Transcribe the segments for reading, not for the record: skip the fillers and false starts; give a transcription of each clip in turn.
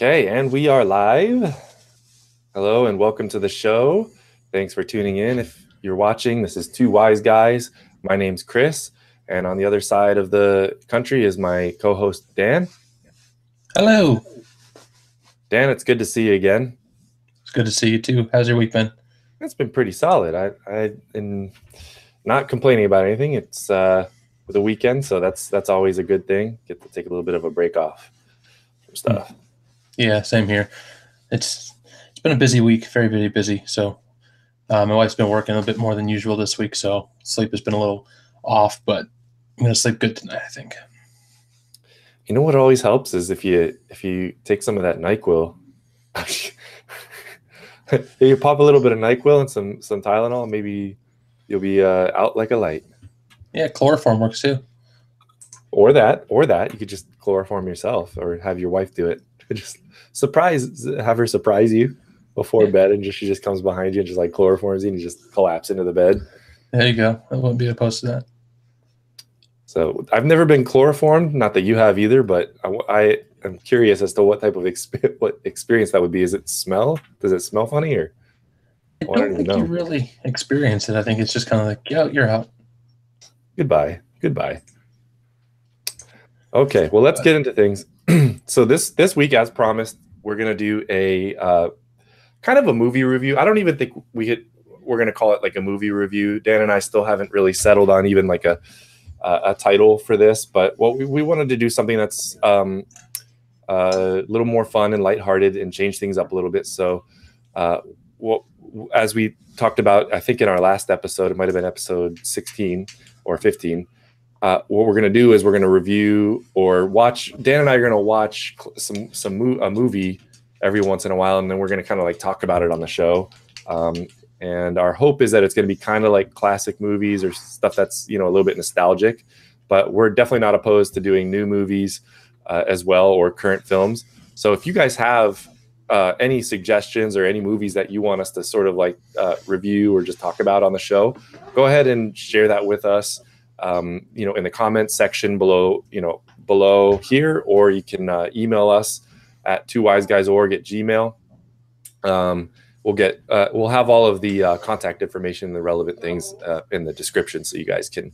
Okay, and we are live. Hello and welcome to the show. Thanks for tuning in. If you're watching, this is Two Wise Guys. My name's Chris, and on the other side of the country is my co-host Dan. Hello. Dan, it's good to see you again. It's good to see you too. How's your week been? It's been pretty solid. I am not complaining about anything. It's the weekend, so that's always a good thing. Get to take a little bit of a break off from stuff. Yeah, same here. It's been a busy week, very busy. So my wife's been working a bit more than usual this week, so sleep has been a little off, but I'm gonna sleep good tonight, I think. You know what always helps is if you take some of that NyQuil. You pop a little bit of NyQuil and some Tylenol, maybe you'll be out like a light. Yeah, chloroform works too. Or that you could just chloroform yourself, or have your wife do it. Just have her surprise you before bed, and she just comes behind you and just like chloroforms you, and you just collapse into the bed. There you go. I wouldn't be opposed to that. So I've never been chloroformed, not that you have either, but I am curious as to what type of experience that would be. Is it smell? Does it smell funny, or? I don't think you really experience it. I think it's just kind of like, yeah, you're out. Goodbye. Okay, well, let's get into things. So this week, as promised, we're gonna do a kind of a movie review. I don't even think we're gonna call it like a movie review. Dan and I still haven't really settled on even like a title for this, but what we wanted to do something that's a little more fun and lighthearted and change things up a little bit. So as we talked about, I think in our last episode, it might have been episode 16 or 15. What we're going to do is we're going to review or watch. Dan and I are going to watch a movie every once in a while, and then we're going to kind of like talk about it on the show. And our hope is that it's going to be kind of like classic movies or stuff that's, a little bit nostalgic. But we're definitely not opposed to doing new movies as well, or current films. So if you guys have any suggestions or any movies that you want us to sort of like review or just talk about on the show, go ahead and share that with us. In the comments section below here, or you can email us at twowiseguys.org@gmail. We'll have all of the contact information, the relevant things in the description, so you guys can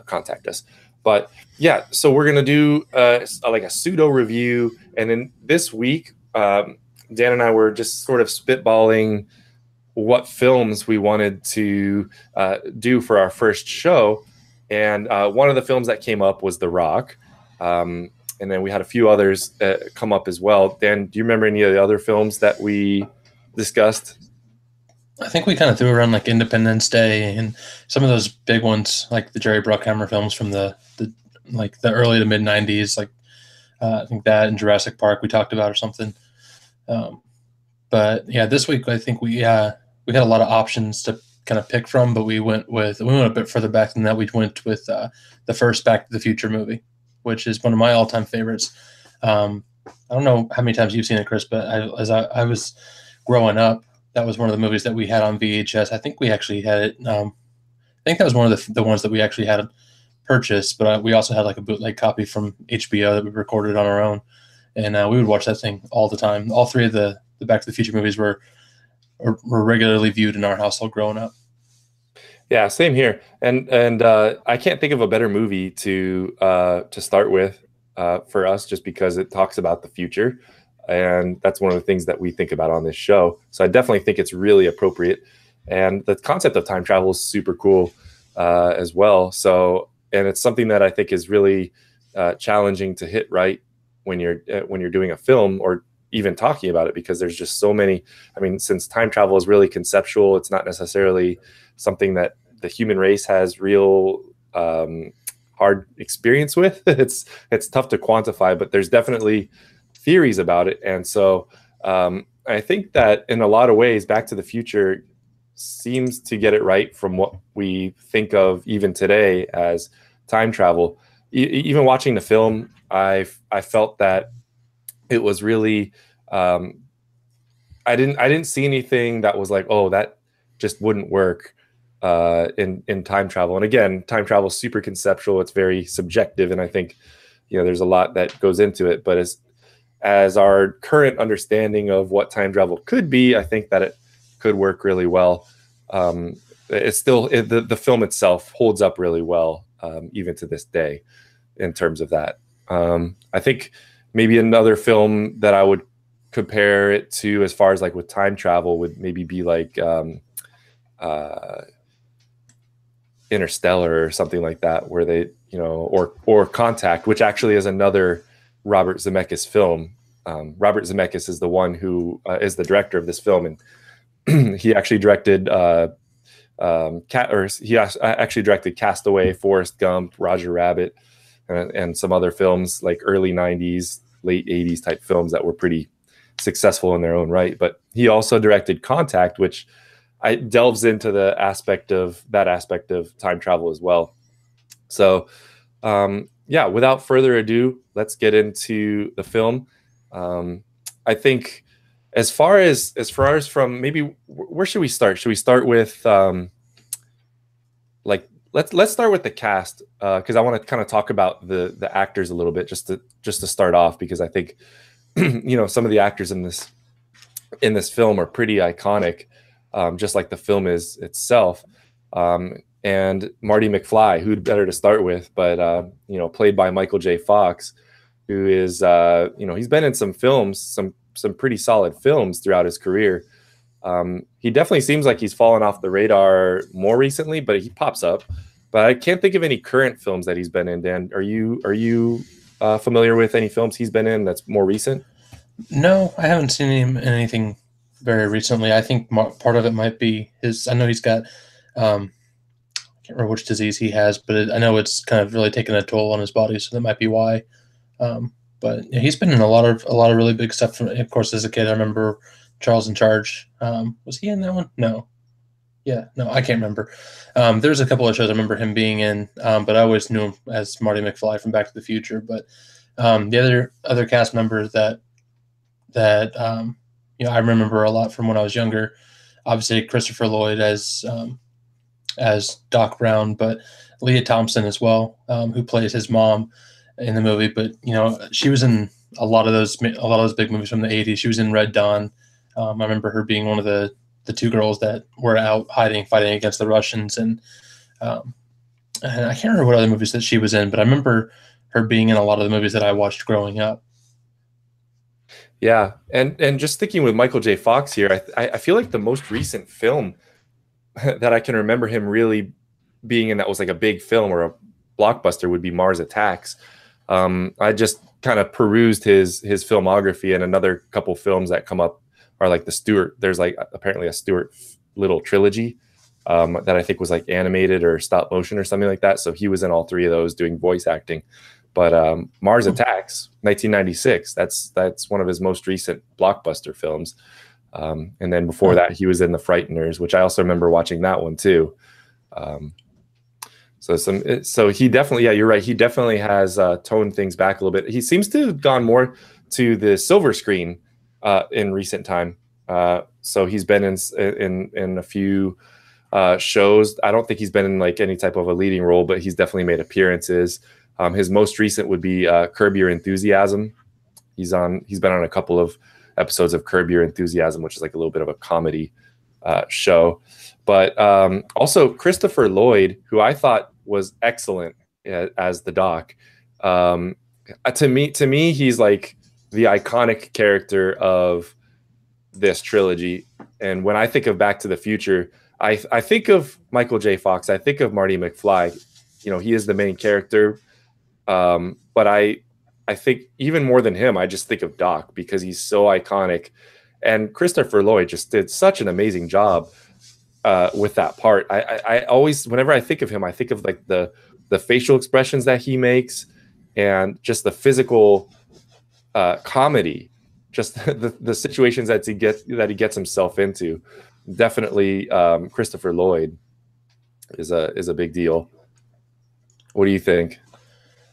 contact us. But yeah, so we're gonna do like a pseudo review, and then this week, Dan and I were just sort of spitballing what films we wanted to do for our first show. And one of the films that came up was The Rock. And then we had a few others come up as well. Dan, do you remember any of the other films that we discussed? I think we kind of threw around like Independence Day and some of those big ones, like the Jerry Bruckheimer films from the early to mid 90s. Like I think that and Jurassic Park we talked about or something. But yeah, this week I think we had a lot of options to kind of pick from, but we went a bit further back than that. We went with the first Back to the Future movie, which is one of my all-time favorites. I don't know how many times you've seen it, Chris, but as I was growing up, that was one of the movies that we had on VHS. I think we actually had it. I think that was one of the ones that we actually had purchased, but we also had like a bootleg copy from HBO that we recorded on our own, and we would watch that thing all the time. All three of the Back to the Future movies were regularly viewed in our household growing up. Yeah, same here. And I can't think of a better movie to start with for us, just because it talks about the future, and that's one of the things that we think about on this show. So I definitely think it's really appropriate, and the concept of time travel is super cool as well. So, and it's something that I think is really challenging to hit right when you're doing a film or even talking about it, because there's just so many. I mean, since time travel is really conceptual, it's not necessarily something that the human race has real hard experience with. It's tough to quantify, but there's definitely theories about it. And so I think that in a lot of ways, Back to the Future seems to get it right from what we think of even today as time travel. Even watching the film, I felt that it was really I didn't see anything that was like, oh, that just wouldn't work in time travel. And again, time travel is super conceptual. It's very subjective, and I think there's a lot that goes into it. But as our current understanding of what time travel could be, I think that it could work really well. It's still the film itself holds up really well, even to this day, in terms of that. I think maybe another film that I would compare it to, as far as like with time travel, would maybe be like uh, Interstellar or something like that, where they, or Contact, which actually is another Robert Zemeckis film. Robert Zemeckis is the one who is the director of this film, and he actually directed he actually directed Castaway, Forrest Gump, Roger Rabbit, and some other films like early '90s, late '80s type films that were pretty successful in their own right. But he also directed Contact, which delves into the aspect of time travel as well. So, yeah, without further ado, let's get into the film. I think as far as from, maybe where should we start? Should we start with like let's start with the cast, because I want to kind of talk about the actors a little bit, just to start off, because I think some of the actors in this film are pretty iconic, just like the film is itself. And Marty McFly, who'd better to start with, but played by Michael J. Fox, who is he's been in some films, some pretty solid films throughout his career. He definitely seems like he's fallen off the radar more recently, but he pops up. But I can't think of any current films that he's been in. Dan, are you familiar with any films he's been in that's more recent? No, I haven't seen him in anything very recently. I think part of it might be his. I know he's got. I can't remember which disease he has, but I know it's kind of really taken a toll on his body, so that might be why. But yeah, he's been in a lot of really big stuff. Of course, as a kid, I remember Charles in Charge. Was he in that one? No. Yeah, no, I can't remember. There's a couple of shows I remember him being in, but I always knew him as Marty McFly from Back to the Future. But the other cast members that I remember a lot from when I was younger. Obviously, Christopher Lloyd as Doc Brown, but Leah Thompson as well, who plays his mom in the movie. But she was in a lot of those big movies from the '80s. She was in Red Dawn. I remember her being one of the two girls that were out fighting against the Russians, and I can't remember what other movies that she was in, but I remember her being in a lot of the movies that I watched growing up. Yeah, and just sticking with Michael J. Fox here, I feel like the most recent film that I can remember him really being in that was like a big film or a blockbuster would be Mars Attacks. I just kind of perused his filmography, and another couple films that come up are like the Stewart. There's like apparently a Stewart Little trilogy that I think was like animated or stop motion or something like that. So he was in all three of those doing voice acting. But Mars Attacks, 1996, that's one of his most recent blockbuster films. And then before that, he was in The Frighteners, which I also remember watching that one too. So he definitely, yeah, you're right. He definitely has toned things back a little bit. He seems to have gone more to the silver screen in recent time. So he's been in a few shows. I don't think he's been in like any type of a leading role, but he's definitely made appearances. His most recent would be Curb Your Enthusiasm. He's been on a couple of episodes of Curb Your Enthusiasm, which is like a little bit of a comedy show. But also Christopher Lloyd, who I thought was excellent as the Doc. To me, he's like the iconic character of this trilogy. And when I think of Back to the Future, I think of Michael J. Fox. I think of Marty McFly. He is the main character. But I think even more than him, I just think of Doc because he's so iconic. And Christopher Lloyd just did such an amazing job with that part. I always, whenever I think of him, I think of like the facial expressions that he makes and just the physical comedy, just the situations that he gets himself into. Definitely, Christopher Lloyd is a big deal. What do you think?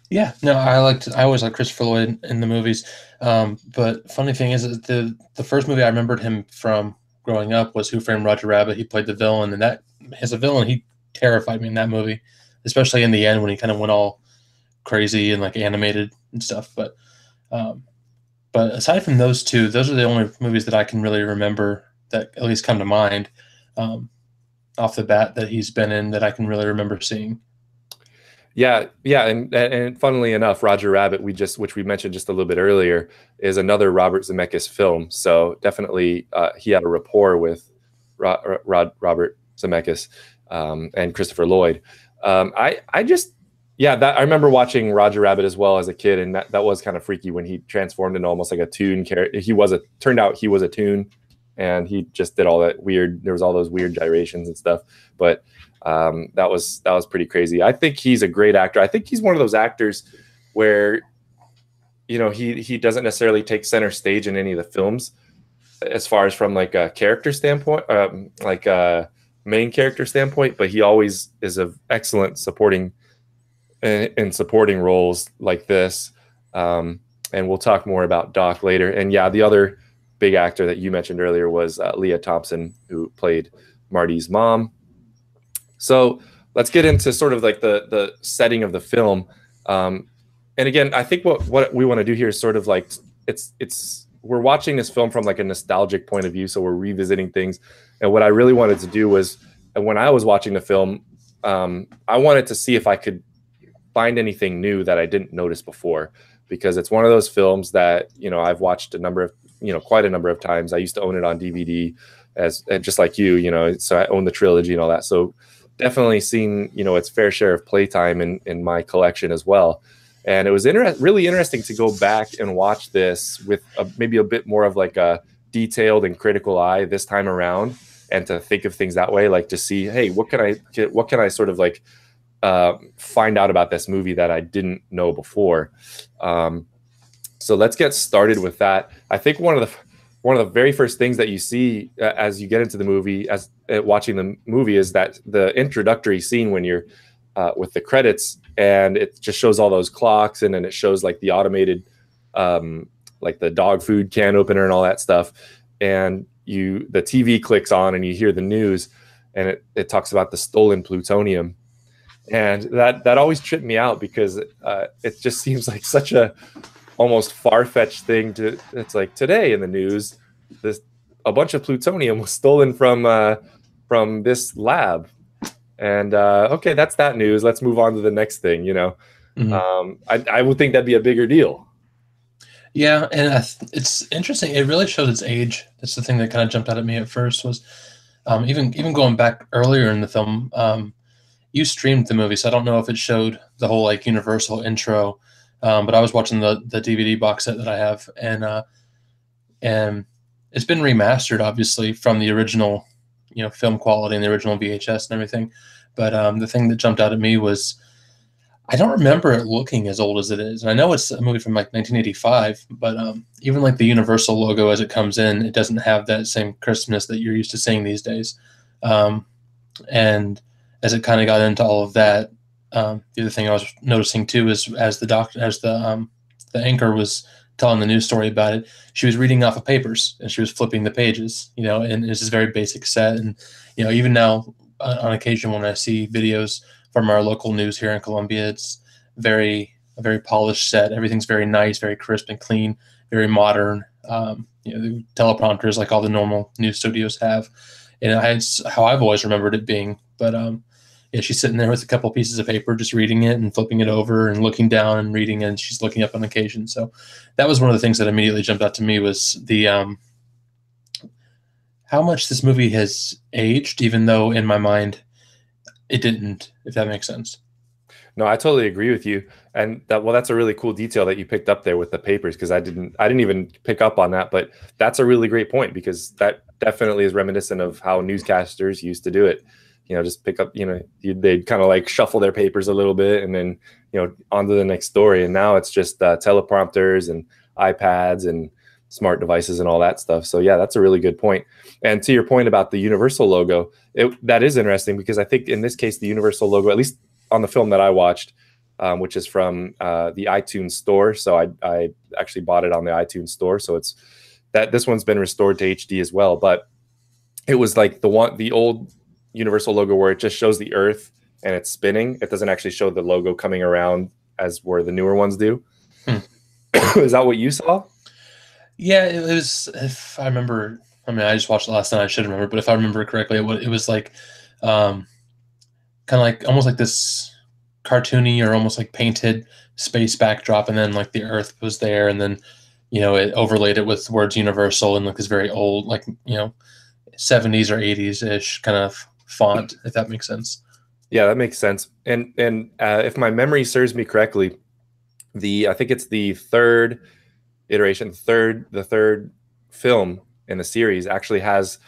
Yeah, no, I always liked Christopher Lloyd in the movies. But funny thing is that the first movie I remembered him from growing up was Who Framed Roger Rabbit. He played the villain, and that as a villain, he terrified me in that movie, especially in the end when he kind of went all crazy and like animated and stuff. But But aside from those two, those are the only movies that I can really remember that at least come to mind off the bat that he's been in that I can really remember seeing. Yeah, and funnily enough, Roger Rabbit, which we mentioned just a little bit earlier, is another Robert Zemeckis film. So definitely, he had a rapport with Robert Zemeckis and Christopher Lloyd. I just, yeah, that I remember watching Roger Rabbit as well as a kid, and that was kind of freaky when he transformed into almost like a toon character. Turned out he was a toon, and he just did all that weird. There was all those weird gyrations and stuff, but. That was pretty crazy. I think he's a great actor. I think he's one of those actors where, he doesn't necessarily take center stage in any of the films, as far as from like a character standpoint, like a main character standpoint. But he always is an excellent supporting in supporting roles like this. And we'll talk more about Doc later. And yeah, the other big actor that you mentioned earlier was Leah Thompson, who played Marty's mom. So let's get into sort of like the setting of the film. And again, I think what we want to do here is sort of like we're watching this film from like a nostalgic point of view. So we're revisiting things. And what I really wanted to do was, when I was watching the film, I wanted to see if I could find anything new that I didn't notice before, because it's one of those films that, I've watched quite a number of times. I used to own it on DVD just like you, so I own the trilogy and all that. So definitely seen, its fair share of playtime in my collection as well. And it was really interesting to go back and watch this with maybe a bit more of like a detailed and critical eye this time around, and to think of things that way, like to see, hey, what can I sort of like find out about this movie that I didn't know before. So let's get started with that. I think one of the very first things that you see as you get into the movie, as watching the movie, is that the introductory scene when you're with the credits, and it just shows all those clocks, and then it shows like the automated, like the dog food can opener and all that stuff. And the TV clicks on and you hear the news, and it talks about the stolen plutonium. And that always tripped me out, because it just seems like such a almost far-fetched thing it's like, today in the news, a bunch of plutonium was stolen from this lab. And okay, that's that news. Let's move on to the next thing, Mm-hmm. I would think that'd be a bigger deal. Yeah, and it's interesting. It really showed its age. That's the thing that kind of jumped out at me at first, was even going back earlier in the film. You streamed the movie, so I don't know if it showed the whole like Universal intro, but I was watching the DVD box set that I have, and it's been remastered, obviously, from the original, film quality and the original VHS and everything. But the thing that jumped out at me was, I don't remember it looking as old as it is. And I know it's a movie from like 1985, but even like the Universal logo as it comes in, it doesn't have that same crispness that you're used to seeing these days. And as it kind of got into all of that, the other thing I was noticing too is, as the anchor was telling the news story about it, she was reading off of papers and she was flipping the pages, and it's this very basic set. And, even now on occasion when I see videos from our local news here in Columbia, it's a very polished set. Everything's very nice, very crisp and clean, very modern. The teleprompters like all the normal news studios have. And it's how I've always remembered it being. But yeah, she's sitting there with a couple pieces of paper, just reading it and flipping it over and looking down and reading, and she's looking up on occasion. So that was one of the things that immediately jumped out to me, was the how much this movie has aged, even though in my mind it didn't, if that makes sense. No, I totally agree with you. And that's a really cool detail that you picked up there with the papers, because I didn't even pick up on that, but that's a really great point, because that definitely is reminiscent of how newscasters used to do it. Just pick up, they'd kind of like shuffle their papers a little bit and then, on to the next story. And now it's just teleprompters and iPads and smart devices and all that stuff. So yeah, that's a really good point. And to your point about the Universal logo, that is interesting, because I think in this case, the Universal logo, at least on the film that I watched, which is from the iTunes store. So I actually bought it on the iTunes store. So this one's been restored to HD as well. But it was like the old Universal logo where it just shows the Earth and it's spinning. It doesn't actually show the logo coming around as where the newer ones do. Is that what you saw? Yeah, it was. If I remember, I mean, I just watched it last night. I should remember, but if I remember correctly, it was like, um, kind of like almost like this cartoony or almost like painted space backdrop, and then like the Earth was there, and then it overlaid it with words universal and like this very old, like 70s or 80s ish kind of font, if that makes sense. Yeah, that makes sense. And if my memory serves me correctly, the I think it's the third iteration, the third film in the series actually has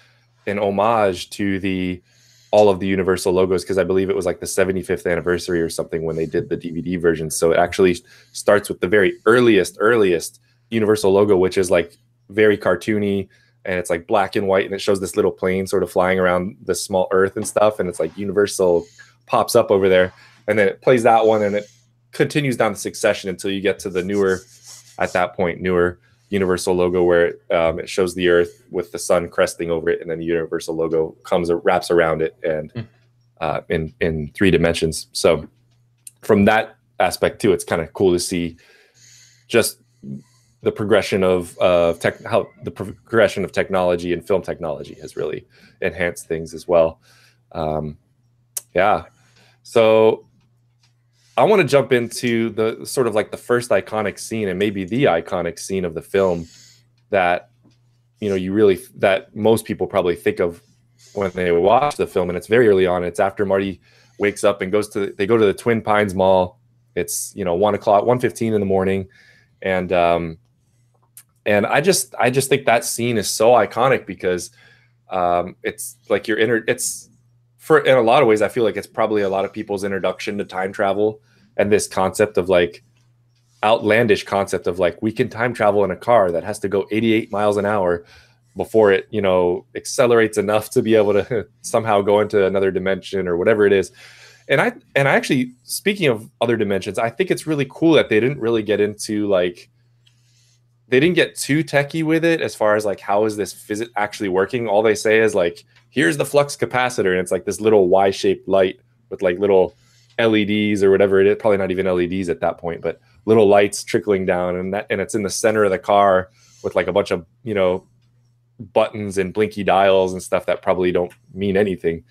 an homage to the all of the Universal logos, because I believe it was like the 75th anniversary or something when they did the DVD version. So it actually starts with the very earliest Universal logo, which is like very cartoony, and it's like black and white, and it shows this little plane sort of flying around the small Earth and stuff, and it's like Universal pops up over there, and then it plays that one, and it continues down the succession until you get to the newer, at that point, newer Universal logo where it shows the Earth with the sun cresting over it, and then the Universal logo comes wraps around it and in 3 dimensions. So from that aspect too, it's kind of cool to see just the progression of how the progression of technology and film technology has really enhanced things as well. Yeah, so I want to jump into the sort of like the first iconic scene, and maybe the iconic scene of the film that that most people probably think of when they watch the film, and it's very early on. It's after Marty wakes up and they go to the Twin Pines Mall. It's 1:15 in the morning, and I just think that scene is so iconic because it's like it's in a lot of ways, I feel like it's probably a lot of people's introduction to time travel and this concept of like outlandish concept of like we can time travel in a car that has to go 88 miles an hour before it accelerates enough to be able to somehow go into another dimension or whatever it is. And I actually, speaking of other dimensions, I think it's really cool that they didn't really get into like, they didn't get too techie with it as far as like how is this physics actually working. All they say is like, here's the flux capacitor, and it's like this little Y-shaped light with like little LEDs or whatever it is, probably not even LEDs at that point, but little lights trickling down, and it's in the center of the car with like a bunch of buttons and blinky dials and stuff that probably don't mean anything.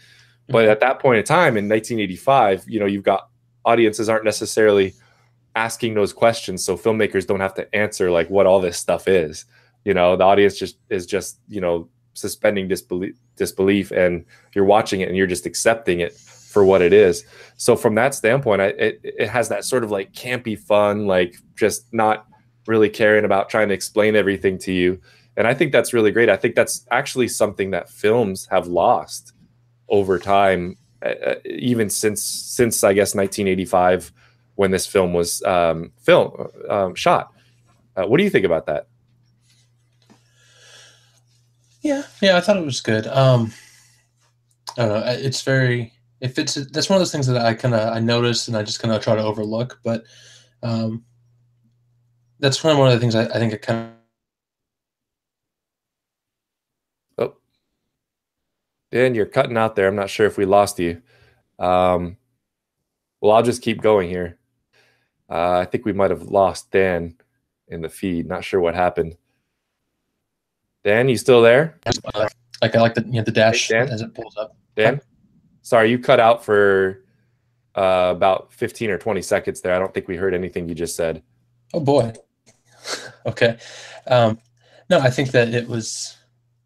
But at that point in time in 1985, you've got audiences aren't necessarily asking those questions, so filmmakers don't have to answer like what all this stuff is. The audience is just suspending disbelief, and you're watching it and you're just accepting it for what it is. So from that standpoint, it has that sort of like campy fun, like just not really caring about trying to explain everything to you. And I think that's really great. I think that's actually something that films have lost over time, even since I guess 1985 when this film was shot. What do you think about that? Yeah, I thought it was good. I don't know. It's very, if it's that's one of those things that I noticed and I just kind of try to overlook, but that's kind of one of the things I think it kind of. Oh, Dan, you're cutting out there. I'm not sure if we lost you. Well, I'll just keep going here. I think we might have lost Dan in the feed. Not sure what happened. Dan, you still there? I like the dash hey, as it pulls up. Dan, sorry, you cut out for about 15 or 20 seconds there. I don't think we heard anything you just said. Oh boy. Okay. No, I think that it was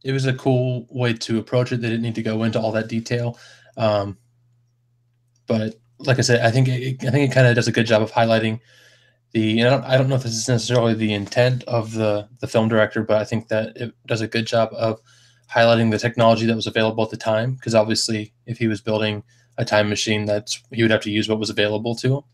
a cool way to approach it. They didn't need to go into all that detail, but like I said, I think it kind of does a good job of highlighting I don't know if this is necessarily the intent of the film director, but I think that it does a good job of highlighting the technology that was available at the time. Because obviously, if he was building a time machine, he would have to use what was available to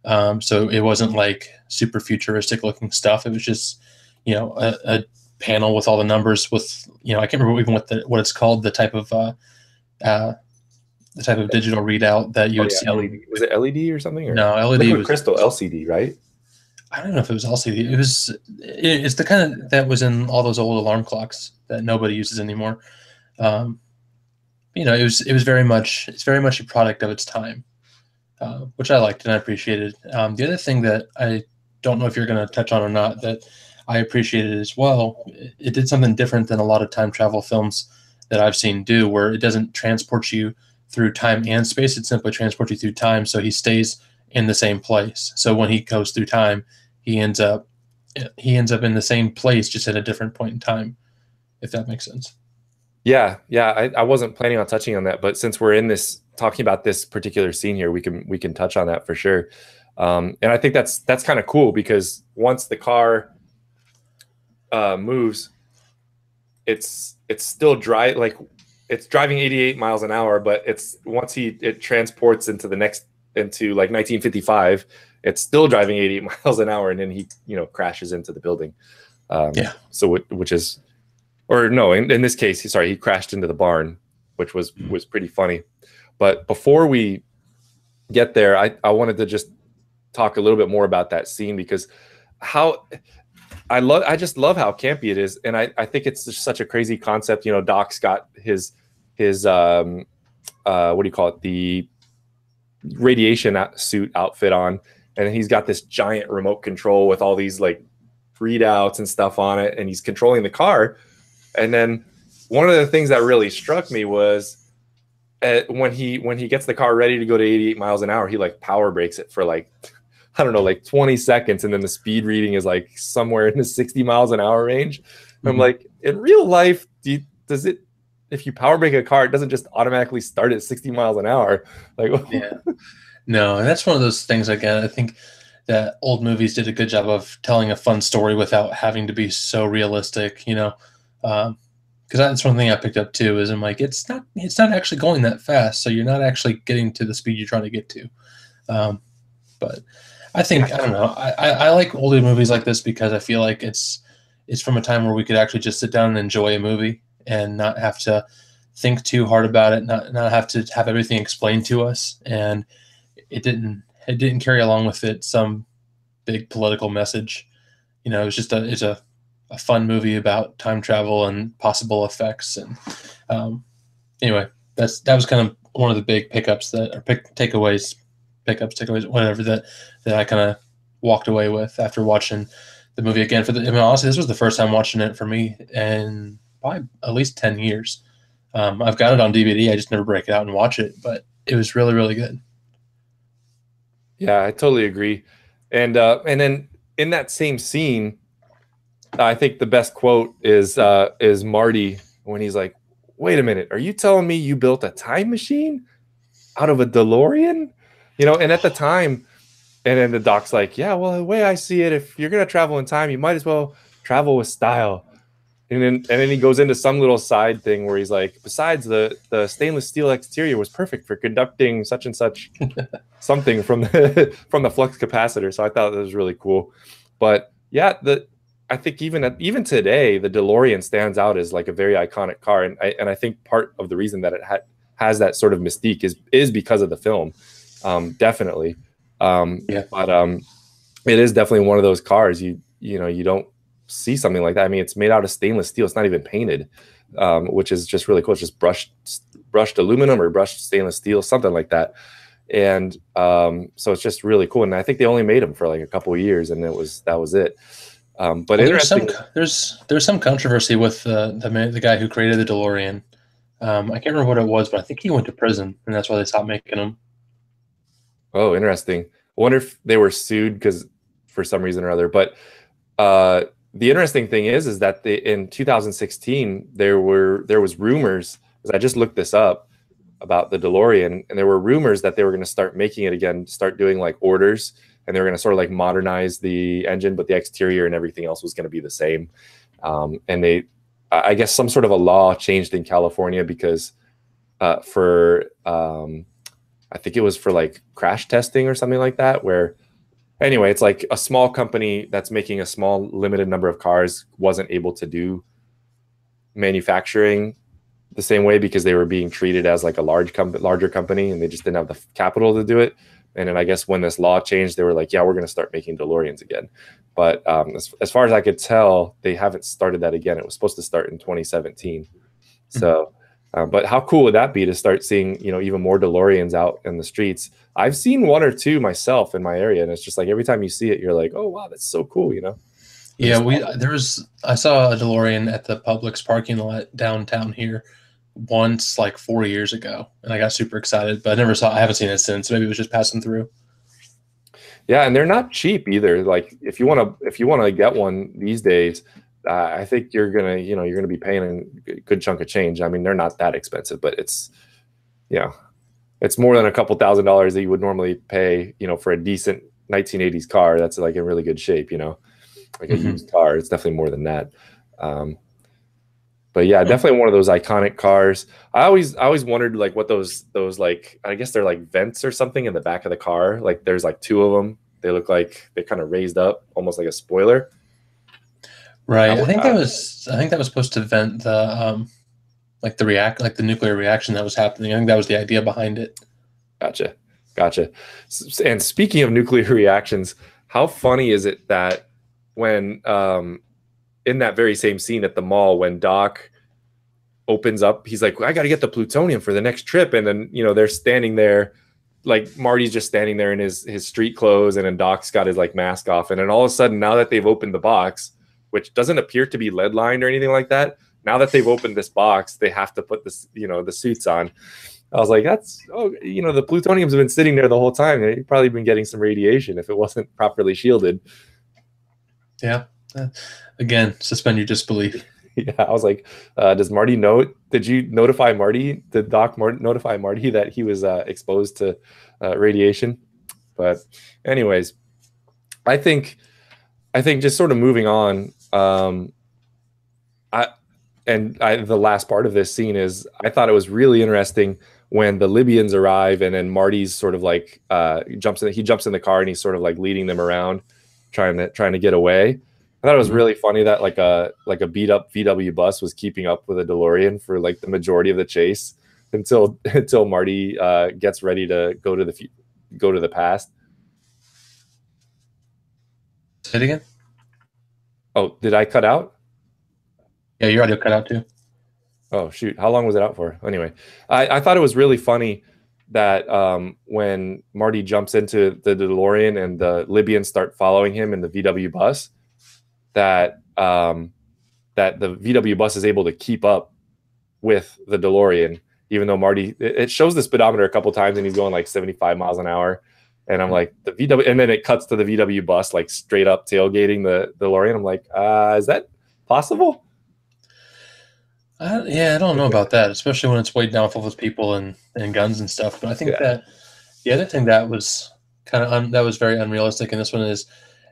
him. So it wasn't like super futuristic looking stuff. It was just a panel with all the numbers with I can't remember even what it's called, the type of digital readout that you would see. LED. Was it LED or something? Or? No, LED was crystal LCD, right? I don't know if it was LCD. It's the kind of that was in all those old alarm clocks that nobody uses anymore. It was very much a product of its time, which I liked and I appreciated. The other thing that I don't know if you're going to touch on or not that I appreciated it as well. It did something different than a lot of time travel films that I've seen do, where it doesn't transport you through time and space. It simply transports you through time, so he stays in the same place. So when he goes through time, he ends up in the same place, just at a different point in time, if that makes sense. Yeah, yeah. I wasn't planning on touching on that, but since we're in this talking about this particular scene here, we can touch on that for sure. And I think that's kind of cool because once the car moves, it's still dry, like it's driving 88 miles an hour, but it's once it transports into the next into like 1955, it's still driving 88 miles an hour, and then he crashes into the building. Yeah. So which is, or no, in this case, he crashed into the barn, which was pretty funny. But before we get there, I wanted to just talk a little bit more about that scene because how I just love how campy it is, and I think it's just such a crazy concept. Doc's got his what do you call it, the radiation suit outfit on, and he's got this giant remote control with all these like readouts and stuff on it, and he's controlling the car. And then one of the things that really struck me was when he gets the car ready to go to 88 miles an hour, he like power brakes it for like, I don't know, like 20 seconds. And then the speed reading is like somewhere in the 60 miles an hour range. Mm-hmm. I'm like, in real life, does it, if you power brake a car, it doesn't just automatically start at 60 miles an hour? Like, yeah, no. And that's one of those things, again, I think that old movies did a good job of telling a fun story without having to be so realistic, because that's one thing I picked up too, is I'm like, it's not actually going that fast, so you're not actually getting to the speed you're trying to get to. But I think, I don't know, I like older movies like this because I feel like it's from a time where we could actually just sit down and enjoy a movie and not have to think too hard about it, not have to have everything explained to us. And it didn't carry along with it some big political message. It was just it's a fun movie about time travel and possible effects. And anyway, that was kind of one of the big takeaways, whatever, that I kind of walked away with after watching the movie again. Honestly, this was the first time watching it for me in probably at least 10 years. I've got it on DVD. I just never break it out and watch it, but it was really, really good. Yeah, I totally agree. And then in that same scene, I think the best quote is Marty when he's like, "Wait a minute, are you telling me you built a time machine out of a DeLorean?" And at the time, and then the Doc's like, "Yeah, well, the way I see it, if you're gonna travel in time, you might as well travel with style." And then he goes into some little side thing where he's like, besides the stainless steel exterior was perfect for conducting such and such something from the flux capacitor. So I thought that was really cool. But yeah, I think even today, the DeLorean stands out as like a very iconic car. And I think part of the reason that it has that sort of mystique is because of the film. Definitely. Yeah. But it is definitely one of those cars you don't see something like that. I mean, it's made out of stainless steel. It's not even painted, which is just really cool. It's just brushed aluminum or brushed stainless steel, something like that. And so it's just really cool. And I think they only made them for like a couple of years, and that was it. But interesting. There's some controversy with the guy who created the DeLorean. I can't remember what it was, but I think he went to prison, and that's why they stopped making them. Oh, interesting. I wonder if they were sued because for some reason or other. But the interesting thing is that in 2016 there was rumors, because I just looked this up about the DeLorean, and there were rumors that they were going to start making it again, start doing like orders, and they were going to sort of like modernize the engine, but the exterior and everything else was going to be the same. And I guess some sort of a law changed in California because I think it was for like crash testing or something like that, where anyway, it's like a small company that's making a small limited number of cars wasn't able to do manufacturing the same way because they were being treated as like a larger company, and they just didn't have the capital to do it. And then I guess when this law changed, they were like, yeah, we're going to start making DeLoreans again. But as far as I could tell, they haven't started that again. It was supposed to start in 2017. So, but how cool would that be to start seeing, even more DeLoreans out in the streets? I've seen one or two myself in my area, and it's just like every time you see it, you're like, oh, wow, that's so cool, When you Yeah, saw I saw a DeLorean at the Publix parking lot downtown here once like 4 years ago, and I got super excited, but I haven't seen it since. Maybe it was just passing through. Yeah, and they're not cheap either. Like if you want to get one these days, I think you're gonna be paying a good chunk of change. I mean, they're not that expensive, but you know, it's more than a couple $1,000s that you would normally pay, for a decent 1980s car that's like in really good shape, like a Hmm. used car. It's definitely more than that. Um, but yeah, definitely one of those iconic cars. I always wondered like what those like I guess they're like vents or something in the back of the car. Like there's like two of them. They look like they're kind of raised up, almost like a spoiler. I Right. would, I think that was supposed to vent the like the nuclear reaction that was happening. I think that was the idea behind it. gotcha, gotcha. And speaking of nuclear reactions, how funny is it that when in that very same scene at the mall when Doc opens up, he's like, I got to get the plutonium for the next trip. And then, they're standing there, like Marty's just standing there in his street clothes, and then Doc's got his like mask off. And then all of a sudden, now that they've opened the box, which doesn't appear to be lead lined or anything like that, now that they've opened this box, they have to put this, the suits on. I was like, the plutonium's been sitting there the whole time. They've probably been getting some radiation if it wasn't properly shielded. Yeah. Again, suspend your disbelief. Yeah, I was like, does Marty know? Did you notify Marty? Did Doc notify Marty that he was exposed to radiation? But, anyways, I think just sort of moving on. The last part of this scene is I thought it was really interesting when the Libyans arrive, and then Marty's sort of like jumps in the car and he's sort of like leading them around, trying to get away. I thought it was really funny that like a beat up VW bus was keeping up with a DeLorean for like the majority of the chase until Marty gets ready to go to the past. Say it again. Oh, did I cut out? Yeah, your audio cut out too. Oh shoot, how long was it out for? Anyway, I thought it was really funny that when Marty jumps into the DeLorean and the Libyans start following him in the VW bus, that the VW bus is able to keep up with the DeLorean, even though Marty, it shows the speedometer a couple times and he's going like 75 miles an hour. And I'm like, the VW, and then it cuts to the VW bus like straight up tailgating the DeLorean. I'm like, is that possible? Yeah, I don't know about that, especially when it's weighed down full of people and guns and stuff. But I think Yeah. that the other thing that was that was very unrealistic in this one is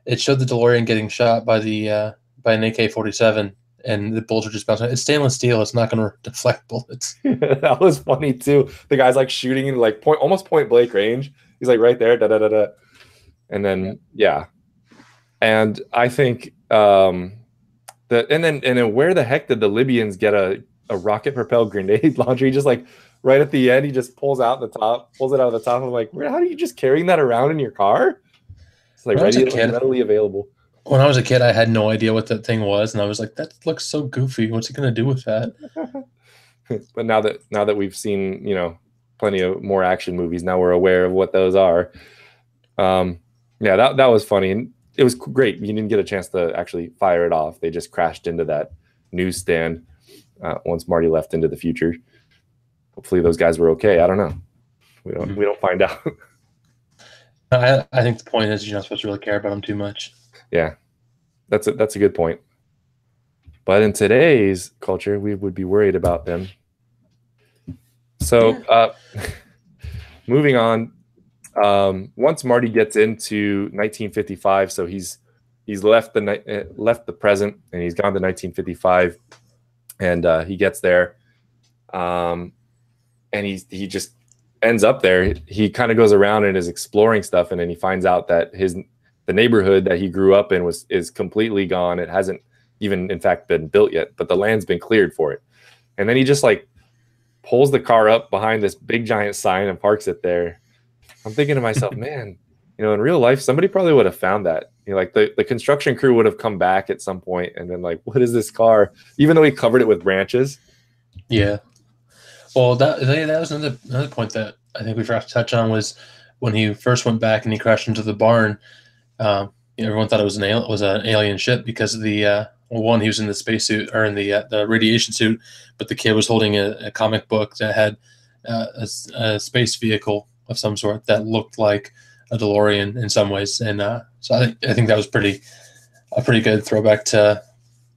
it showed the DeLorean getting shot by an AK-47, and the bullets are just bouncing. It's stainless steel. It's not going to deflect bullets. That was funny too. The guy's like shooting in like almost point blank range. He's like right there, da da da da. And then yeah. And I think and then where the heck did the Libyans get a rocket propelled grenade launcher? He just like right at the end, he just pulls it out of the top. I'm like, how are you just carrying that around in your car? It's like readily available. When I was a kid, I had no idea what that thing was, and I was like, "That looks so goofy. What's he gonna do with that?" But now that we've seen, plenty of more action movies, now we're aware of what those are. Yeah, that was funny, and it was great. You didn't get a chance to actually fire it off. They just crashed into that newsstand once Marty left into the future. Hopefully, those guys were okay. I don't know. We don't find out. I think the point is you're not supposed to really care about them too much. Yeah, that's a good point. But in today's culture, we would be worried about them. So, moving on. Once Marty gets into 1955, so he's left the present and he's gone to 1955, and he gets there, and he just ends up there. He kind of goes around and is exploring stuff, and then he finds out that the neighborhood that he grew up in is completely gone. It hasn't even, in fact, been built yet, but the land's been cleared for it. And then he just like pulls the car up behind this big giant sign and parks it there. I'm thinking to myself, man, in real life, somebody probably would have found that. Like the construction crew would have come back at some point and been like, what is this car? Even though he covered it with branches. Yeah. Well, that was another point that I think we forgot to touch on was when he first went back and he crashed into the barn. everyone thought it was an alien ship because of the well, one, he was in the spacesuit or in the radiation suit, but the kid was holding a comic book that had a space vehicle of some sort that looked like a DeLorean in some ways, and so I think that was a pretty good throwback to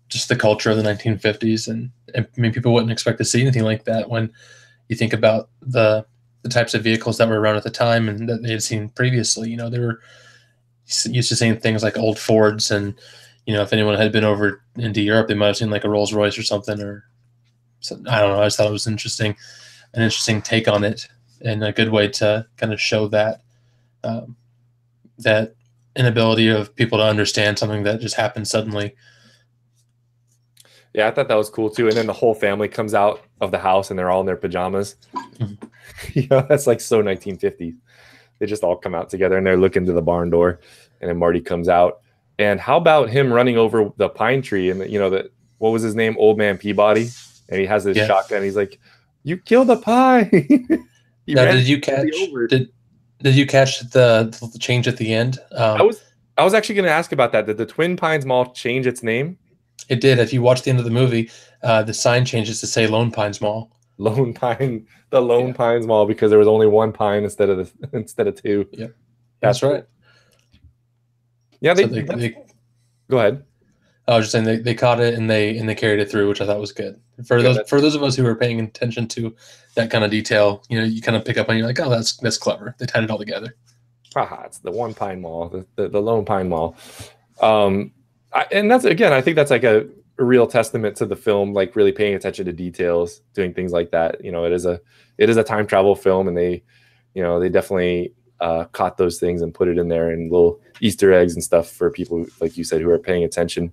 just the culture of the 1950s, and I mean, people wouldn't expect to see anything like that when you think about the types of vehicles that were around at the time and that they had seen previously. You know, they were used to seeing things like old Fords, and you know, if anyone had been over into Europe, they might have seen like a Rolls Royce or something, or so, I don't know. I just thought it was interesting, an interesting take on it, and a good way to kind of show that that inability of people to understand something that just happened suddenly. Yeah, I thought that was cool too. And then the whole family comes out of the house and they're all in their pajamas. Mhm. You know, that's like so 1950s. They just all come out together and they're looking to the barn door, and then Marty comes out. And how about him running over the pine tree? And you know, that, what was his name? Old Man Peabody. And he has this Yeah. shotgun. He's like, "You killed a pine." Now, did you catch did you catch the change at the end? I was actually going to ask about that. Did the Twin Pines Mall change its name? It did. If you watch the end of the movie, the sign changes to say Lone Pines Mall. Lone Pines Mall, because there was only one pine instead of two. Yep, that's right. Yeah, So go ahead. I was just saying they caught it and they carried it through, which I thought was good. For those of us who were paying attention to that kind of detail, you know, you kind of pick up on, you're like, oh, that's clever. They tied it all together. Haha, it's the One Pine Mall, the Lone Pine Mall. And that's, again, I think that's like a real testament to the film, like really paying attention to details, doing things like that. You know, it is a time travel film, and they definitely caught those things and put it in there, and little Easter eggs and stuff for people, like you said, who are paying attention.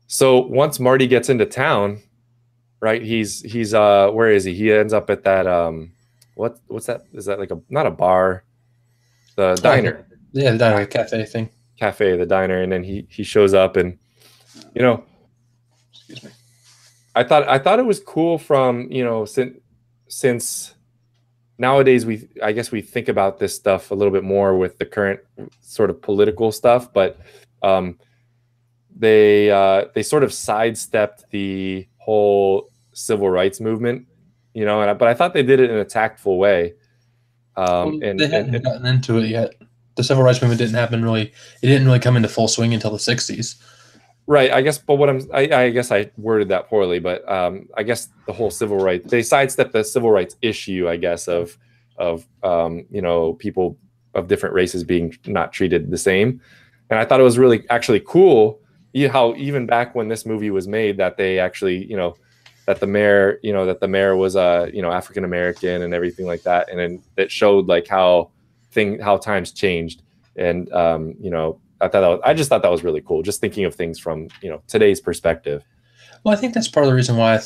So once Marty gets into town, right? He's where is he? He ends up at that what's that? Is that like not a bar? The diner. Yeah, the diner, cafe thing. Cafe, the diner, and then he shows up, and you know, Excuse me. I thought it was cool from, you know, since nowadays I guess we think about this stuff a little bit more with the current sort of political stuff, but they sort of sidestepped the whole civil rights movement, you know, but I thought they did it in a tactful way. And they hadn't gotten into it yet. The civil rights movement didn't really come into full swing until the 60s. Right, I guess, but I guess I worded that poorly, but I guess the whole civil rights, they sidestepped the civil rights issue, I guess, of you know, people of different races being not treated the same. And I thought it was really actually cool how even back when this movie was made, that they actually, you know, that the mayor was you know, African American and everything like that, and then it showed like how times changed. And you know, I just thought that was really cool, just thinking of things from, you know, today's perspective. Well, I think that's part of the reason why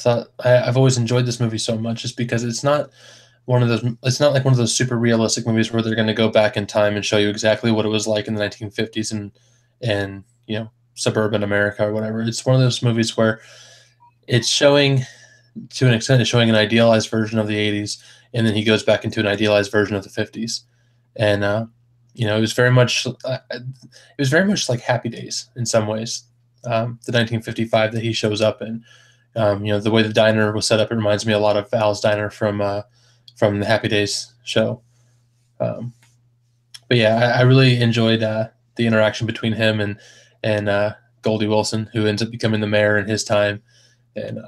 I've always enjoyed this movie so much, is because it's not it's not like one of those super realistic movies where they're going to go back in time and show you exactly what it was like in the 1950s and you know, suburban America or whatever. It's one of those movies where it's showing, to an extent, it's showing an idealized version of the 80s, and then he goes back into an idealized version of the 50s. And you know, it was very much like Happy Days in some ways. The 1955 that he shows up in, you know, the way the diner was set up, it reminds me a lot of Al's Diner from the Happy Days show. But yeah, I really enjoyed the interaction between him and Goldie Wilson, who ends up becoming the mayor in his time. And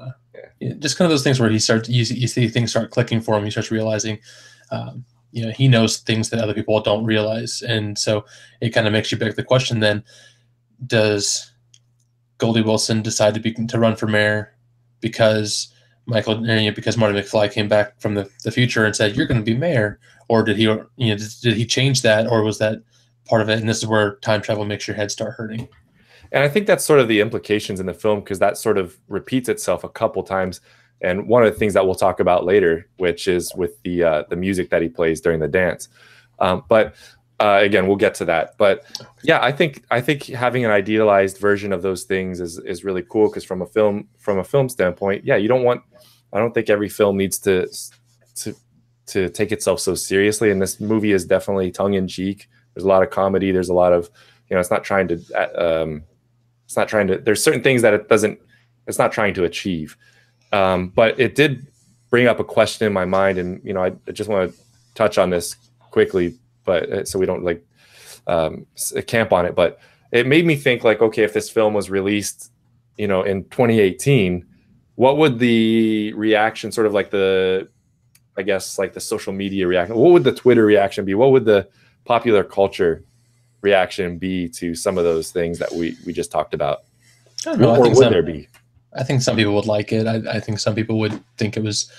just kind of those things where you see things start clicking for him. He starts realizing, you know, he knows things that other people don't realize. And so it kind of makes you beg the question then, does Goldie Wilson decide to run for mayor because Marty McFly came back from the future and said, you're going to be mayor? Or did he change that? Or was that part of it? And this is where time travel makes your head start hurting. And I think that's sort of the implications in the film, because that sort of repeats itself a couple times. And one of the things that we'll talk about later, which is with the music that he plays during the dance. But again, we'll get to that. But yeah, I think having an idealized version of those things is really cool, because from a film standpoint, yeah, I don't think every film needs to take itself so seriously. And this movie is definitely tongue in cheek There's a lot of comedy. There's a lot of, it's not trying to, there's certain things that it's not trying to achieve. But it did bring up a question in my mind, and I just want to touch on this quickly, but so we don't like camp on it. But it made me think, like, okay, if this film was released, in 2018, what would the reaction, sort of like the social media reaction, what would the Twitter reaction be? What would the popular culture reaction be to some of those things that we just talked about? I don't know. Or would there be? I think some people would like it. I think some people would think it was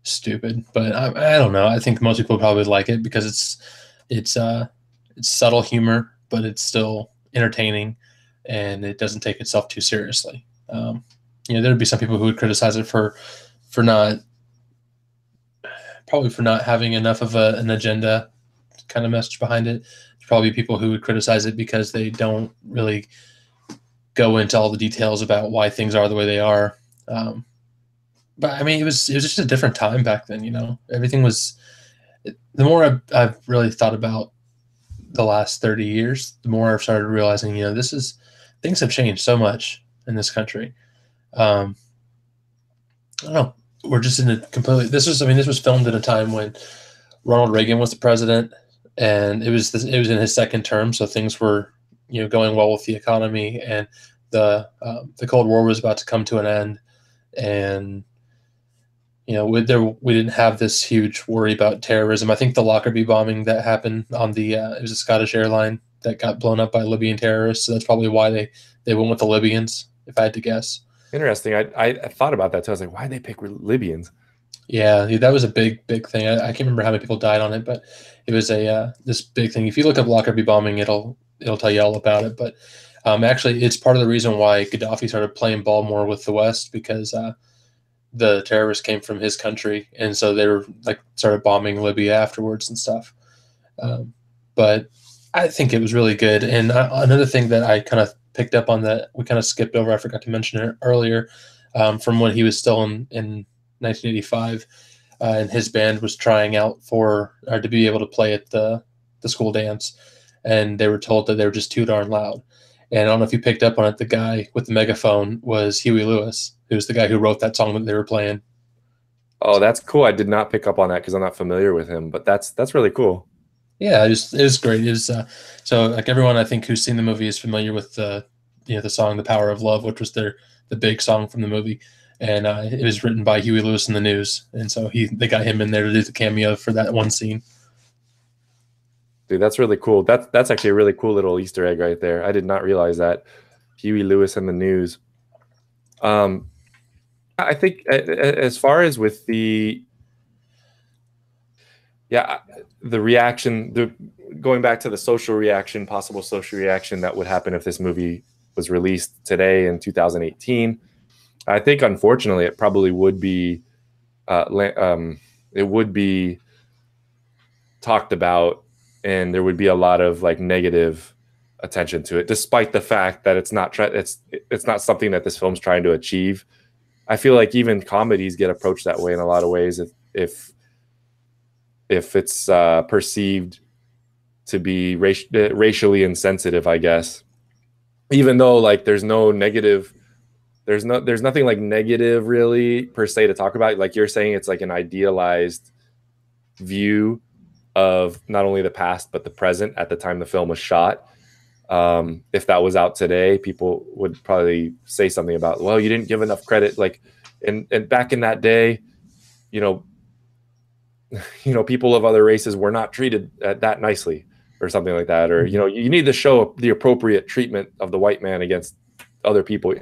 stupid, but I don't know. I think most people probably like it because it's subtle humor, but it's still entertaining, and it doesn't take itself too seriously. There'd be some people who would criticize it for not having enough of an agenda kind of message behind it. There's probably people who would criticize it because they don't really go into all the details about why things are the way they are. But I mean, it was just a different time back then. Everything was. The more I've really thought about the last 30 years, the more I've started realizing, things have changed so much in this country. I don't know. We're just in a completely. This was filmed at a time when Ronald Reagan was the president, and it was in his second term, so things were going well with the economy, and the Cold War was about to come to an end, and we didn't have this huge worry about terrorism. I think the Lockerbie bombing that happened on it was a Scottish airline that got blown up by Libyan terrorists, so that's probably why they went with the Libyans, if I had to guess. Interesting. I thought about that too. I was like, why'd they pick Libyans? Yeah, that was a big thing. I can't remember how many people died on it, but it was this big thing. If you look up Lockerbie bombing, it'll tell you all about it. But actually, it's part of the reason why Gaddafi started playing ball more with the West, because the terrorists came from his country, and so they were started bombing Libya afterwards and stuff. But I think it was really good. And another thing that I kind of picked up on that we kind of skipped over, I forgot to mention it earlier, from when he was still in 1985, and his band was trying out to be able to play at the school dance, and they were told that they were just too darn loud. And I don't know if you picked up on it, the guy with the megaphone was Huey Lewis, who's the guy who wrote that song that they were playing. Oh, that's cool. I did not pick up on that because I'm not familiar with him, but that's really cool. Yeah, it was great. It was so everyone I think who's seen the movie is familiar with the song "The Power of Love," which was the big song from the movie, and it was written by Huey Lewis and the News, and so they got him in there to do the cameo for that one scene. Dude, that's really cool. That's actually a really cool little Easter egg right there. I did not realize that. Huey Lewis and the News. I think as far as with the reaction, going back to the possible social reaction that would happen if this movie was released today in 2018, I think unfortunately it probably would be talked about, and there would be a lot of negative attention to it, despite the fact that it's not something that this film's trying to achieve. I feel like even comedies get approached that way in a lot of ways. If it's perceived to be racially insensitive, I guess, even though there's nothing negative really per se to talk about. Like you're saying, it's an idealized view of not only the past but the present at the time the film was shot. If that was out today, people would probably say something about, well, you didn't give enough credit. And back in that day, people of other races were not treated that nicely or something like that. Or, you need to show the appropriate treatment of the white man against other people.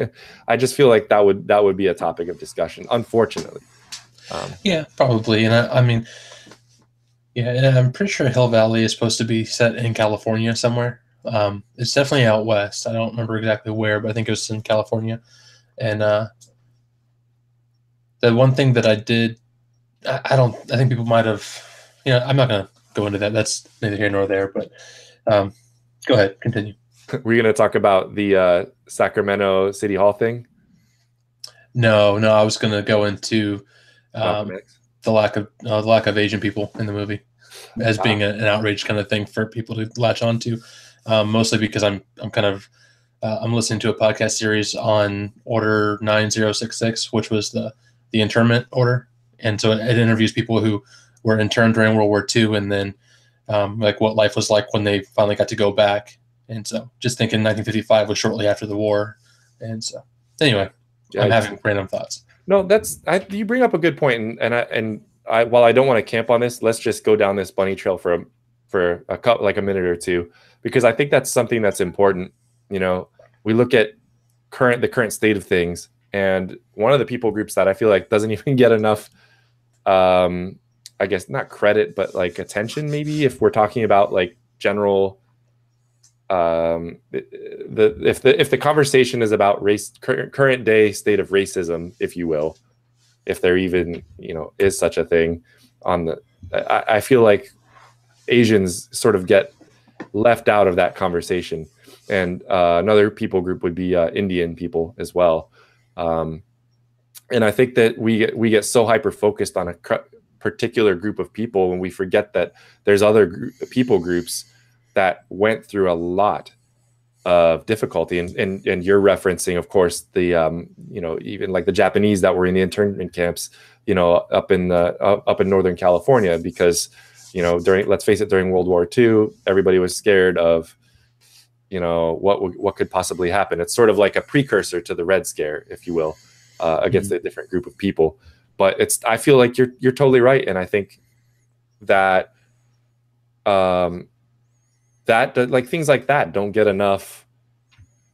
I just feel like that would be a topic of discussion, unfortunately. Yeah, probably. And I mean, yeah, I'm pretty sure Hill Valley is supposed to be set in California somewhere. It's definitely out west. I don't remember exactly where, but I think it was in California. And the one thing that I did, I think people might have, I'm not going to go into that. That's neither here nor there, but go ahead, continue. We're going to talk about the Sacramento City Hall thing? No, I was going to go into the lack of Asian people in the movie. as being an outrage kind of thing for people to latch onto. Mostly because I'm listening to a podcast series on Order 9066, which was the internment order, and so it interviews people who were interned during World War II, and then like what life was like when they finally got to go back. And so just thinking 1955 was shortly after the war, and so anyway, I'm having random thoughts. No, you bring up a good point, and I while I don't want to camp on this, let's just go down this bunny trail for a minute or two, because I think that's something that's important. You know, we look at the current state of things, and one of the people groups that I feel like doesn't even get enough, I guess not credit, but like attention, maybe, if we're talking about like general, if the conversation is about race, current day state of racism, if you will, if there even, is such a thing I feel like Asians sort of get left out of that conversation. And another people group would be Indian people as well. And I think that we get so hyper focused on a particular group of people, and we forget that there's other people groups that went through a lot of difficulty. And you're referencing, of course, the even like the Japanese that were in the internment camps, up in Northern California, because let's face it, during World War II, everybody was scared of what could possibly happen. It's sort of like a precursor to the Red Scare, if you will, against a different group of people. But I feel like you're totally right, and I think that like things like that don't get enough,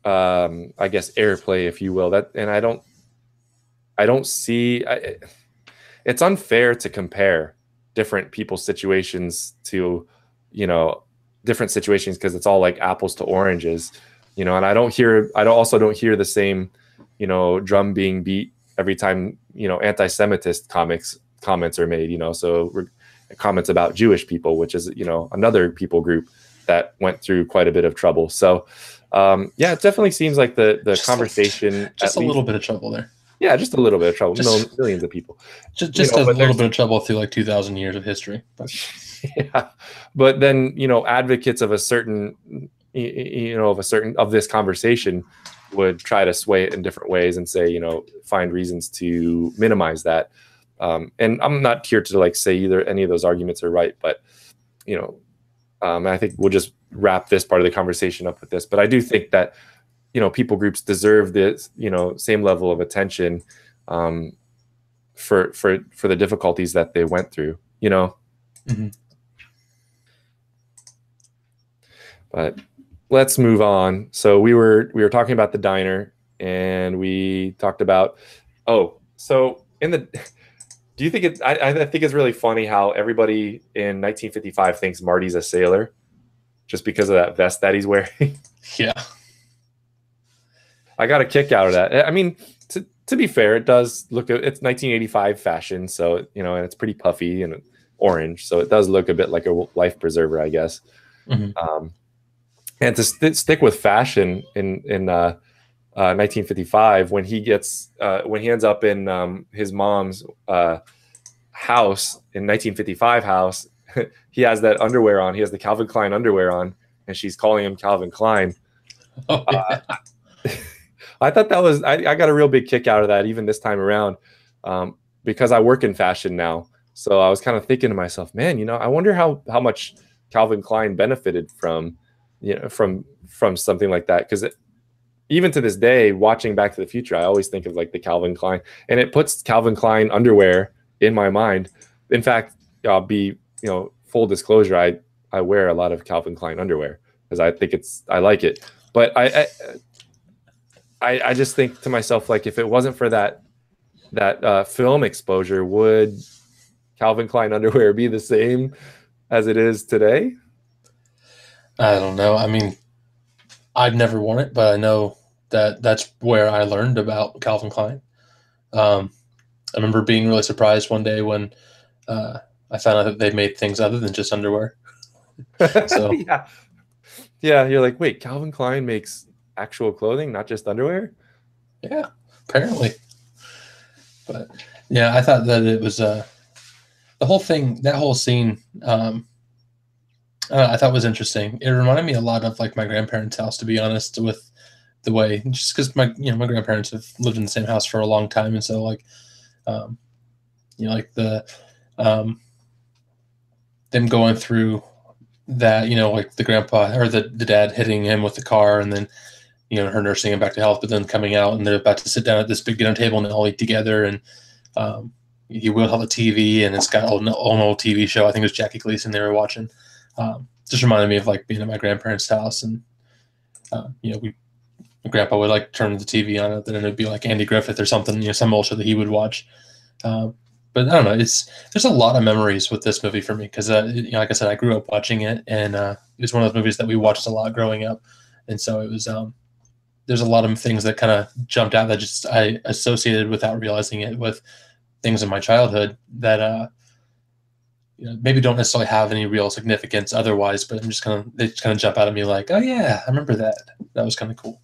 I guess, airplay, if you will. And I don't see. It's unfair to compare different people's situations to, different situations, because it's all like apples to oranges, and I don't hear the same, drum being beat every time, anti-Semitist comments are made, so comments about Jewish people, which is, another people group that went through quite a bit of trouble. So, it definitely seems like the conversation, just a little bit of trouble there. Yeah, just a little bit of trouble. Millions of people. Just a little bit of trouble through like 2,000 years of history. But. Yeah, but then advocates of a certain, of this conversation would try to sway it in different ways and say, find reasons to minimize that. And I'm not here to like say either any of those arguments are right, but I think we'll just wrap this part of the conversation up with this. But I do think that people groups deserve this, same level of attention for the difficulties that they went through, Mm-hmm. But let's move on. So we were talking about the diner, and we talked about, do you think I think it's really funny how everybody in 1955 thinks Marty's a sailor just because of that vest that he's wearing? Yeah. I got a kick out of that. I mean, to be fair, it does look, it's 1985 fashion, so and it's pretty puffy and orange, so it does look a bit like a life preserver, I guess. Mm-hmm. And to stick with fashion in 1955, when he ends up in his mom's house in 1955 house, he has that underwear on. He has the Calvin Klein underwear on, and she's calling him Calvin Klein. Oh, yeah. I thought that was, I got a real big kick out of that even this time around, because I work in fashion now. So I was kind of thinking to myself, man, I wonder how much Calvin Klein benefited from something like that. Because even to this day, watching Back to the Future, I always think of like the Calvin Klein, and it puts Calvin Klein underwear in my mind. In fact, I'll be, full disclosure, I wear a lot of Calvin Klein underwear because I think I like it. But I just think to myself, like, if it wasn't for that film exposure, would Calvin Klein underwear be the same as it is today? I don't know. I mean, I've never worn it, but I know that's where I learned about Calvin Klein. I remember being really surprised one day when I found out that they made things other than just underwear. So yeah, you're like, wait, Calvin Klein makes actual clothing, not just underwear? Yeah, apparently. But yeah, I thought that it was the whole thing, that whole scene I thought was interesting. It reminded me a lot of like my grandparents' house, to be honest, with the way, just because my grandparents have lived in the same house for a long time, and so like um, like um, them going through that, like the grandpa or the dad hitting him with the car, and then her nursing him back to health, but then coming out and they're about to sit down at this big dinner table and they all eat together, and he wheeled out the TV and it's got an old TV show. I think it was Jackie Gleason they were watching. Just reminded me of like being at my grandparents' house, and my grandpa would like turn the TV on it, then it'd be like Andy Griffith or something, some old show that he would watch. But I don't know. There's a lot of memories with this movie for me because, like I said, I grew up watching it, and it was one of those movies that we watched a lot growing up, and so it was. There's a lot of things that kind of jumped out that just I associated without realizing it with things in my childhood that maybe don't necessarily have any real significance otherwise, but they just kind of jump out at me like, oh yeah, I remember that. That was kind of cool.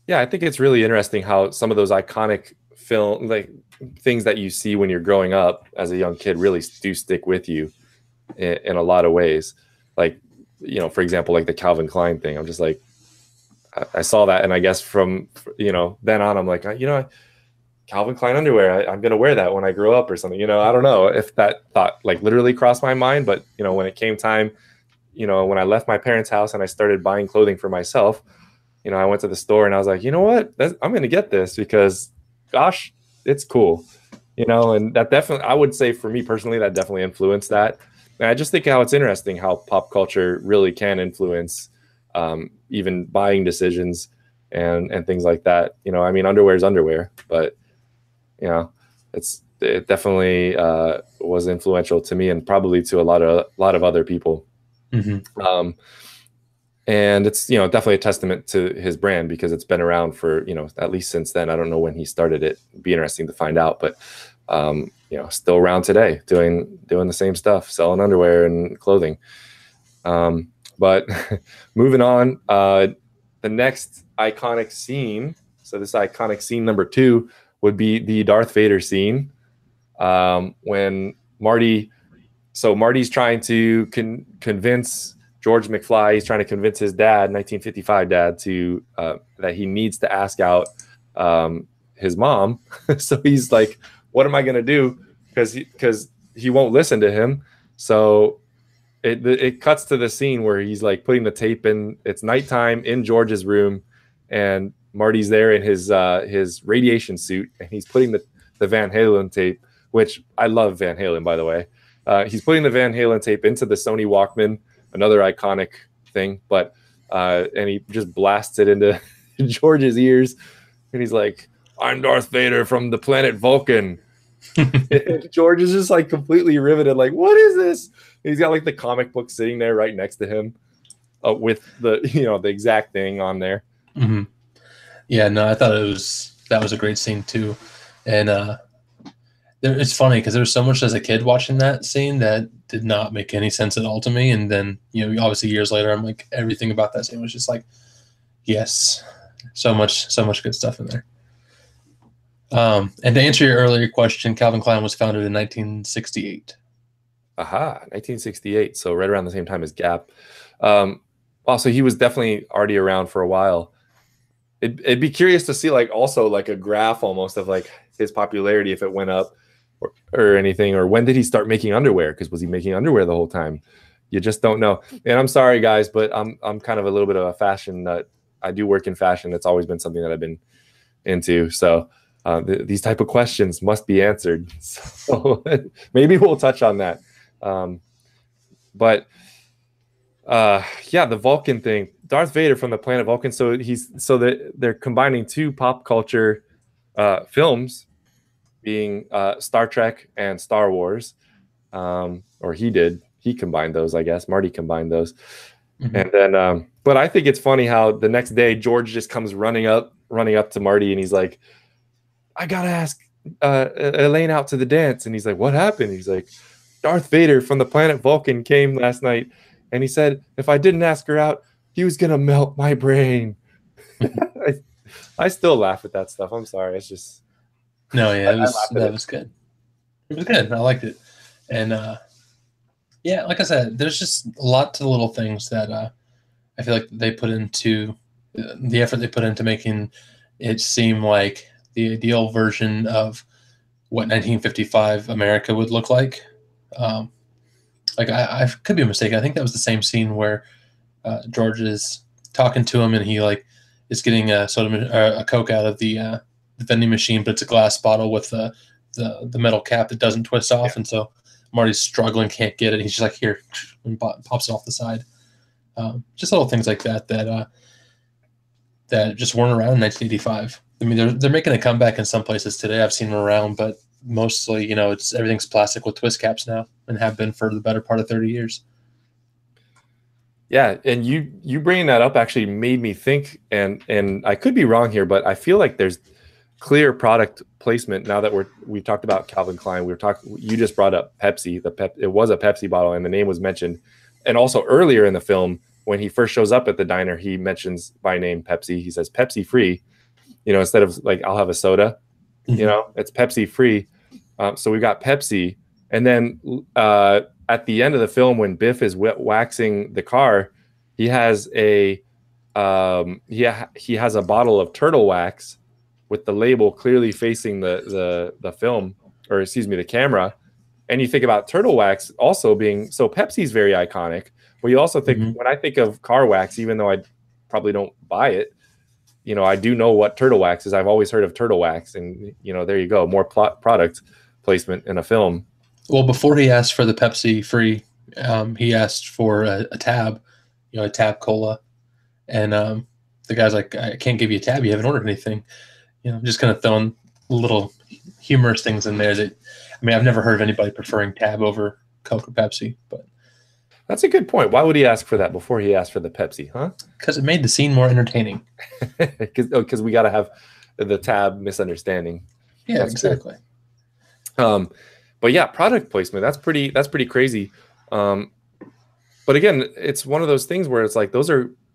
Yeah, I think it's really interesting how some of those iconic film like things that you see when you're growing up as a young kid really do stick with you in a lot of ways. Like, for example, like the Calvin Klein thing. I'm just like, I saw that, and I guess from then on, I'm like, Calvin Klein underwear. I'm gonna wear that when I grow up or something. I don't know if that thought like literally crossed my mind, but when it came time, when I left my parents' house and I started buying clothing for myself, I went to the store and I was like, you know what, I'm gonna get this because, gosh, it's cool. And that definitely, I would say for me personally, that definitely influenced that. And I just think how it's interesting how pop culture really can influence even buying decisions and things like that. I mean, underwear is underwear, but it definitely was influential to me and probably to a lot of other people. Mm-hmm. And it's definitely a testament to his brand because it's been around for at least since then. I don't know when he started it. It'd be interesting to find out, but still around today, doing the same stuff, selling underwear and clothing. But moving on, the next iconic scene. So this iconic scene number 2 would be the Darth Vader scene when Marty's trying to convince George McFly. He's trying to convince his dad, 1955 dad, to that he needs to ask out his mom. So he's like, "What am I going to do?" Because he won't listen to him. So it cuts to the scene where he's like putting the tape in. It's nighttime in George's room, and Marty's there in his radiation suit, and he's putting the Van Halen tape, which I love Van Halen, by the way. He's putting the Van Halen tape into the Sony Walkman, another iconic thing, but and he just blasts it into George's ears, and he's like, "I'm Darth Vader from the planet Vulcan." George is just like completely riveted, like, "What is this?" And he's got like the comic book sitting there right next to him with the the exact thing on there. Mm-hmm. Yeah, no, I thought that was a great scene too, and it's funny because there was so much as a kid watching that scene that did not make any sense at all to me, and then obviously years later, I'm like, everything about that scene was just like, yes, so much good stuff in there. And to answer your earlier question, Calvin Klein was founded in 1968. Aha, 1968. So right around the same time as Gap. Also, he was definitely already around for a while. It'd be curious to see like also like a graph almost of like his popularity, if it went up or anything, or when did he start making underwear? Because was he making underwear the whole time? You just don't know. And I'm sorry, guys, but I'm kind of a little bit of a fashion nut. I do work in fashion. It's always been something that I've been into. So these type of questions must be answered. So maybe we'll touch on that. But yeah, the Vulcan thing, Darth Vader from the planet Vulcan. So they're combining two pop culture films, being Star Trek and Star Wars, or he combined those, I guess. Marty combined those. Mm-hmm. And then, but I think it's funny how the next day George just comes running up to Marty, and he's like, "I gotta ask Elaine out to the dance." And he's like, "What happened?" He's like, "Darth Vader from the planet Vulcan came last night, and he said if I didn't ask her out, he was gonna melt my brain." I still laugh at that stuff. I'm sorry. It's just that was good. It was good. I liked it, and Yeah, like I said, there's just a lot to the little things that I feel like they put into the effort they put into making it seem like the ideal version of what 1955 America would look like. Um, like I could be mistaken. I think that was the same scene where George is talking to him and he like is getting a a Coke out of the vending machine, but it's a glass bottle with the metal cap that doesn't twist Yeah. off, and so Marty's struggling, can't get it. He's just like here, and pops it off the side. Just little things like that that just weren't around in 1985. I mean, they're making a comeback in some places today. I've seen them around, but mostly, it's everything's plastic with twist caps now, and have been for the better part of 30 years. Yeah, and you bringing that up actually made me think, and I could be wrong here, but I feel like there's clear product placement now that we've talked about Calvin Klein. You just brought up Pepsi. It was a Pepsi bottle, and the name was mentioned. And also earlier in the film, when he first shows up at the diner, he mentions by name Pepsi. He says Pepsi free, instead of like I'll have a soda, it's Pepsi free. So we've got Pepsi, and then at the end of the film, when Biff is waxing the car, he has he has a bottle of turtle wax with the label clearly facing the film, or excuse me, the camera. And you think about turtle wax also being, so Pepsi's very iconic, but you also think, when I think of car wax, even though I probably don't buy it, I do know what turtle wax is. I've always heard of turtle wax, and there you go, more product placement in a film. Well, before he asked for the Pepsi free, he asked for a tab, a tab cola, and the guy's like, "I can't give you a tab. You haven't ordered anything." Just kind of throwing little humorous things in there. That, I mean, I've never heard of anybody preferring tab over Coke or Pepsi, but that's a good point. Why would he ask for that before he asked for the Pepsi, huh? Because it made the scene more entertaining. Because we got to have the tab misunderstanding. Yeah, that's exactly. But yeah, product placement, that's pretty crazy. But again, it's one of those things where it's like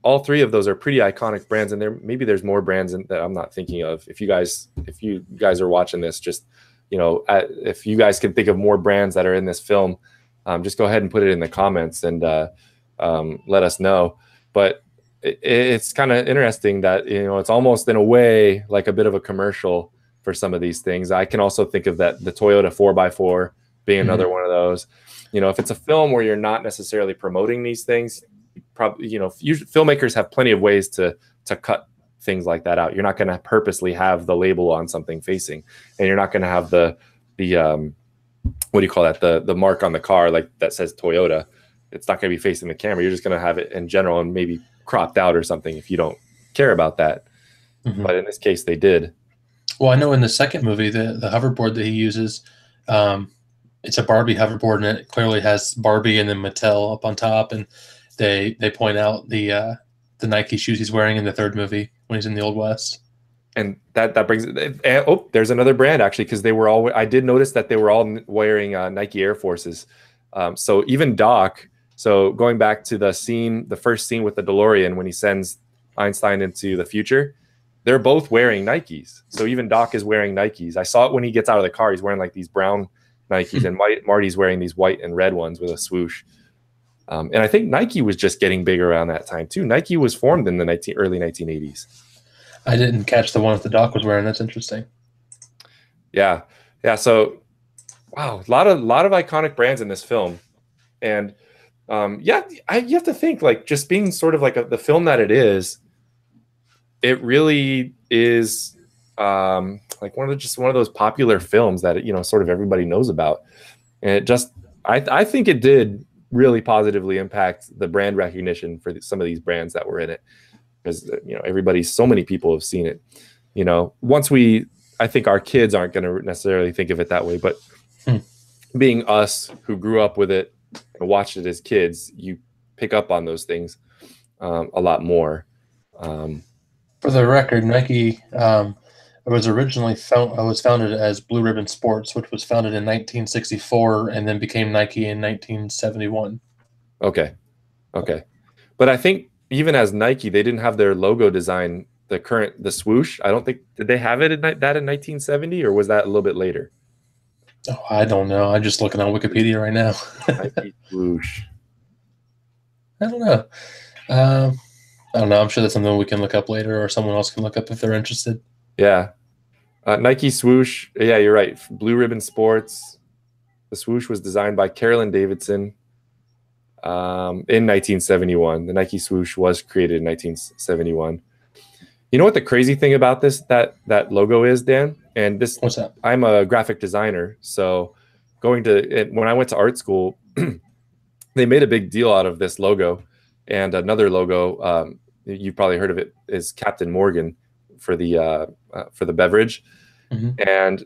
all three of those are pretty iconic brands, and maybe there's more brands that I'm not thinking of. If you guys are watching this, just if you guys can think of more brands that are in this film, just go ahead and put it in the comments and let us know. But it's kind of interesting that it's almost in a way like a bit of a commercial for some of these things. I can also think of the Toyota 4x4 being another one of those. If it's a film where you're not necessarily promoting these things, probably filmmakers have plenty of ways to cut things like that out. You're not going to purposely have the label on something facing, and you're not going to have the what do you call that, the mark on the car like that says Toyota. It's not going to be facing the camera. You're just going to have it in general and maybe cropped out or something if you don't care about that. But in this case, they did. Well, I know in the second movie, the hoverboard that he uses, it's a Barbie hoverboard, and it clearly has Barbie and then Mattel up on top, and they point out the Nike shoes he's wearing in the third movie when he's in the Old West. And that brings it. Oh, there's another brand actually, because I did notice that they were all wearing Nike Air Forces. So even Doc. So going back to the first scene with the DeLorean when he sends Einstein into the future, they're both wearing Nikes. So even Doc is wearing Nikes. I saw it when he gets out of the car. He's wearing like these brown Nikes, and Marty's wearing these white and red ones with a swoosh. And I think Nike was just getting big around that time too. Nike was formed in the early 1980s. I didn't catch the one that the Doc was wearing. That's interesting. Yeah. So, wow, a lot of iconic brands in this film, and you have to think, like, just being sort of like the film that it is. It really is like one of those popular films that sort of everybody knows about, and I think it did really positively impact the brand recognition for some of these brands that were in it, because so many people have seen it. I think our kids aren't going to necessarily think of it that way, but being us who grew up with it and watched it as kids, you pick up on those things a lot more. For the record, Nike was originally founded as Blue Ribbon Sports, which was founded in 1964 and then became Nike in 1971. Okay. But I think even as Nike, they didn't have their logo design, the swoosh. I don't think, did they have it in 1970, or was that a little bit later? Oh, I don't know. I'm just looking on Wikipedia right now. Nike swoosh. I don't know. Um, I don't know. I'm sure that's something we can look up later, or someone else can look up if they're interested. Yeah. Nike swoosh. Yeah, you're right. Blue Ribbon Sports. The swoosh was designed by Carolyn Davidson in 1971. The Nike swoosh was created in 1971. You know what the crazy thing about that logo is, Dan? And this, What's that? I'm a graphic designer, so when I went to art school, they made a big deal out of this logo, and another logo. You've probably heard of it, is Captain Morgan for the beverage, Mm-hmm. and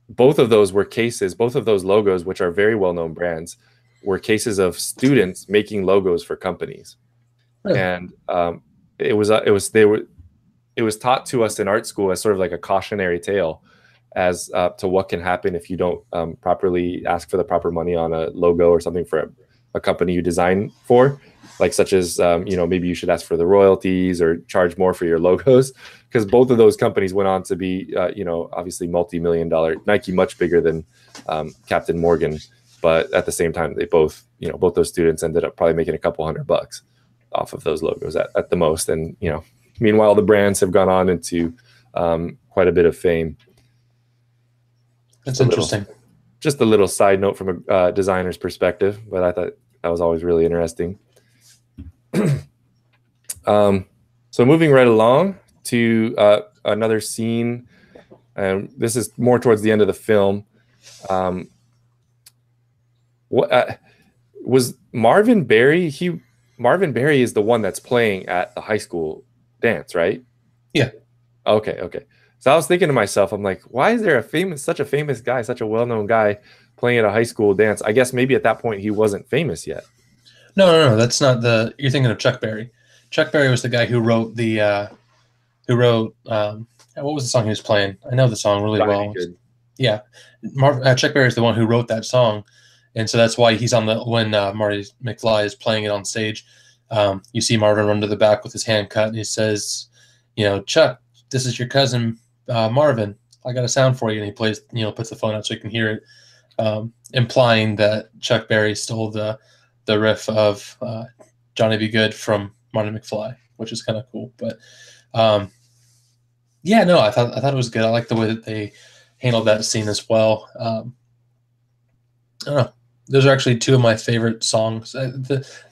both of those were cases. Both of those logos, which are very well known brands, were cases of students making logos for companies, Really? and it was taught to us in art school as sort of like a cautionary tale as to what can happen if you don't properly ask for the proper money on a logo or something for a company you design for, like such as maybe you should ask for the royalties or charge more for your logos, because both of those companies went on to be obviously multi-million-dollar. Nike much bigger than Captain Morgan, but at the same time they both those students ended up probably making a couple $100 off of those logos at the most. And meanwhile, the brands have gone on into quite a bit of fame. That's interesting. Just a little side note from a designer's perspective, but I thought that was always really interesting. So moving right along to another scene, and this is more towards the end of the film. What was Marvin Berry? Marvin Berry is the one that's playing at the high school dance, right? Yeah. Okay. So I was thinking to myself, I'm like, why is there such a famous guy, such a well-known guy playing at a high school dance? I guess maybe at that point he wasn't famous yet. No. That's not the. You're thinking of Chuck Berry. Chuck Berry was the guy who wrote what was the song he was playing? I know the song really well. Yeah, Chuck Berry is the one who wrote that song, and so that's why he's on the when Marty McFly is playing it on stage. You see Marvin run to the back with his hand cut, and he says, Chuck, this is your cousin Marvin. I got a sound for you, and he plays, puts the phone out so you can hear it, implying that Chuck Berry stole the riff of Johnny Be Good from Marty McFly, which is kind of cool. But I thought it was good. I like the way that they handled that scene as well. I don't know. Those are actually two of my favorite songs. A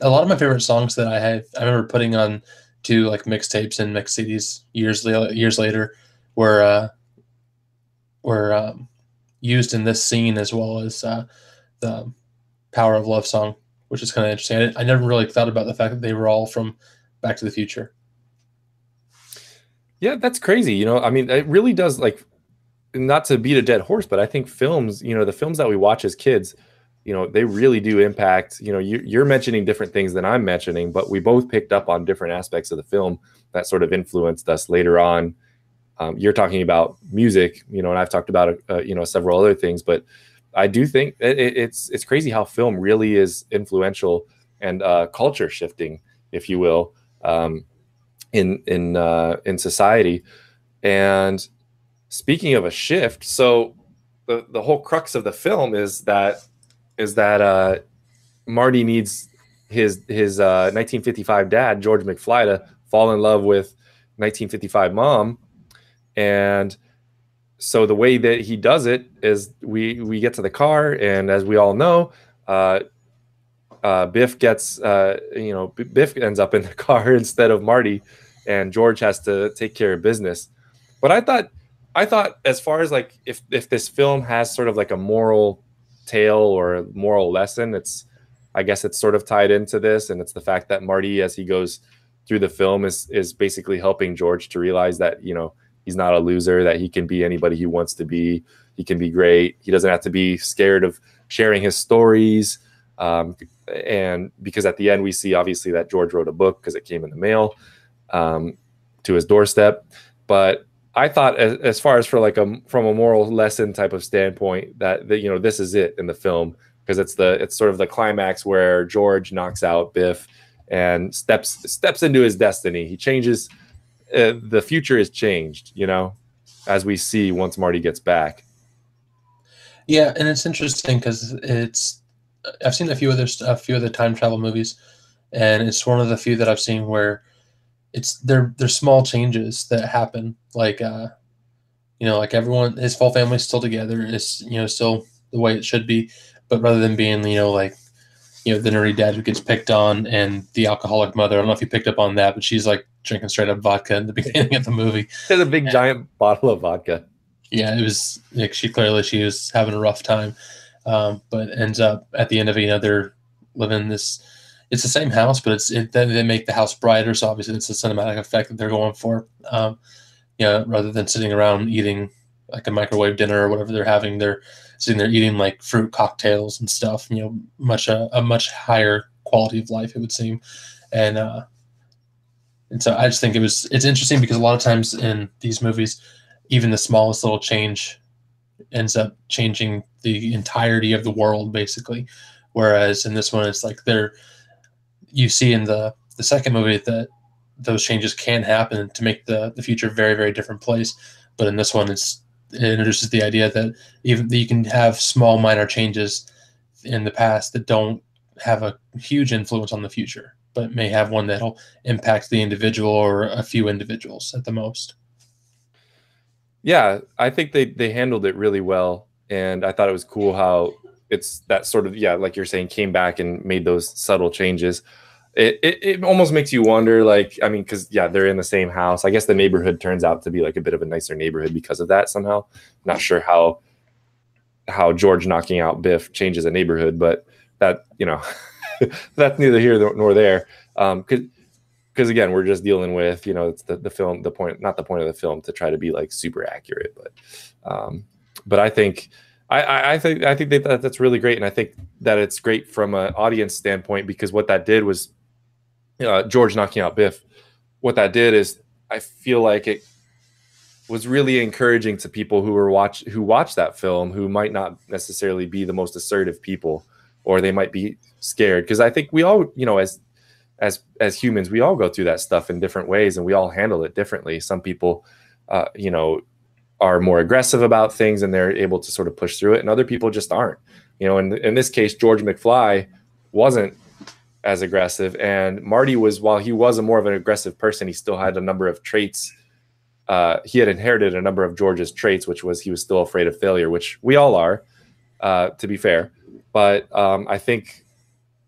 lot of my favorite songs that I remember putting on to like mixtapes and mix CDs years later were used in this scene, as well as the Power of Love song, which is kind of interesting. I never really thought about the fact that they were all from Back to the Future. Yeah, that's crazy. I mean, it really does, like, not to beat a dead horse, but I think films, the films that we watch as kids, they really do impact. You're mentioning different things than I'm mentioning, but we both picked up on different aspects of the film that sort of influenced us later on. You're talking about music, and I've talked about several other things, but I do think it's crazy how film really is influential and culture shifting, if you will, in society. And speaking of a shift, so the whole crux of the film is that Marty needs his 1955 dad, George McFly, to fall in love with 1955 mom. And so the way that he does it is we get to the car, and as we all know, Biff Biff ends up in the car instead of Marty, and George has to take care of business. But I thought as far as like if this film has sort of like a moral tale or a moral lesson, I guess it's sort of tied into this, and it's the fact that Marty, as he goes through the film, is basically helping George to realize that he's not a loser, that he can be anybody he wants to be. He can be great. He doesn't have to be scared of sharing his stories. And because at the end we see obviously that George wrote a book because it came in the mail to his doorstep. But I thought as far as from a moral lesson type of standpoint that this is it in the film, because it's sort of the climax where George knocks out Biff and steps into his destiny. He changes. The future is changed, as we see once Marty gets back. Yeah, and it's interesting because it's I've seen a few other time travel movies, and it's one of the few that I've seen where they're small changes that happen. Like like everyone, his full family's still together. It's still the way it should be, but rather than being like the nerdy dad who gets picked on and the alcoholic mother. I don't know if you picked up on that, but she's like drinking straight up vodka in the beginning of the movie. There's a big giant bottle of vodka. Yeah, it was like she was having a rough time, but ends up at the end of it, they're living this. It's the same house, but they make the house brighter. So obviously, it's a cinematic effect that they're going for. Rather than sitting around eating like a microwave dinner or whatever they're having, they're sitting there eating like fruit cocktails and stuff. A much higher quality of life, it would seem, and so I just think it's interesting because a lot of times in these movies, even the smallest little change ends up changing the entirety of the world, basically. Whereas in this one, it's like you see in the second movie that those changes can happen to make the future a very, very different place. But in this one, it introduces the idea that even that you can have small, minor changes in the past that don't have a huge influence on the future, but may have one that'll impact the individual or a few individuals at the most. Yeah, I think they handled it really well, and I thought it was cool how it's that sort of, yeah, like you're saying, came back and made those subtle changes. It almost makes you wonder, like, I mean, because yeah, they're in the same house. I guess the neighborhood turns out to be like a bit of a nicer neighborhood because of that somehow. Not sure how George knocking out Biff changes a neighborhood, but that that's neither here nor there. Because again, we're just dealing with it's the film, the point, not the point of the film to try to be like super accurate, but I think I think that's really great, and I think that it's great from an audience standpoint because what that did was George knocking out Biff. What that did is I feel like it was really encouraging to people who watch that film who might not necessarily be the most assertive people, or they might be scared, because I think we all as humans, we all go through that stuff in different ways and we all handle it differently. Some people are more aggressive about things and they're able to sort of push through it, and other people just aren't. In this case, George McFly wasn't as aggressive, and Marty was, while he was a more of an aggressive person, he still had a number of traits. He had inherited a number of George's traits, which was he was still afraid of failure, which we all are, to be fair. But I think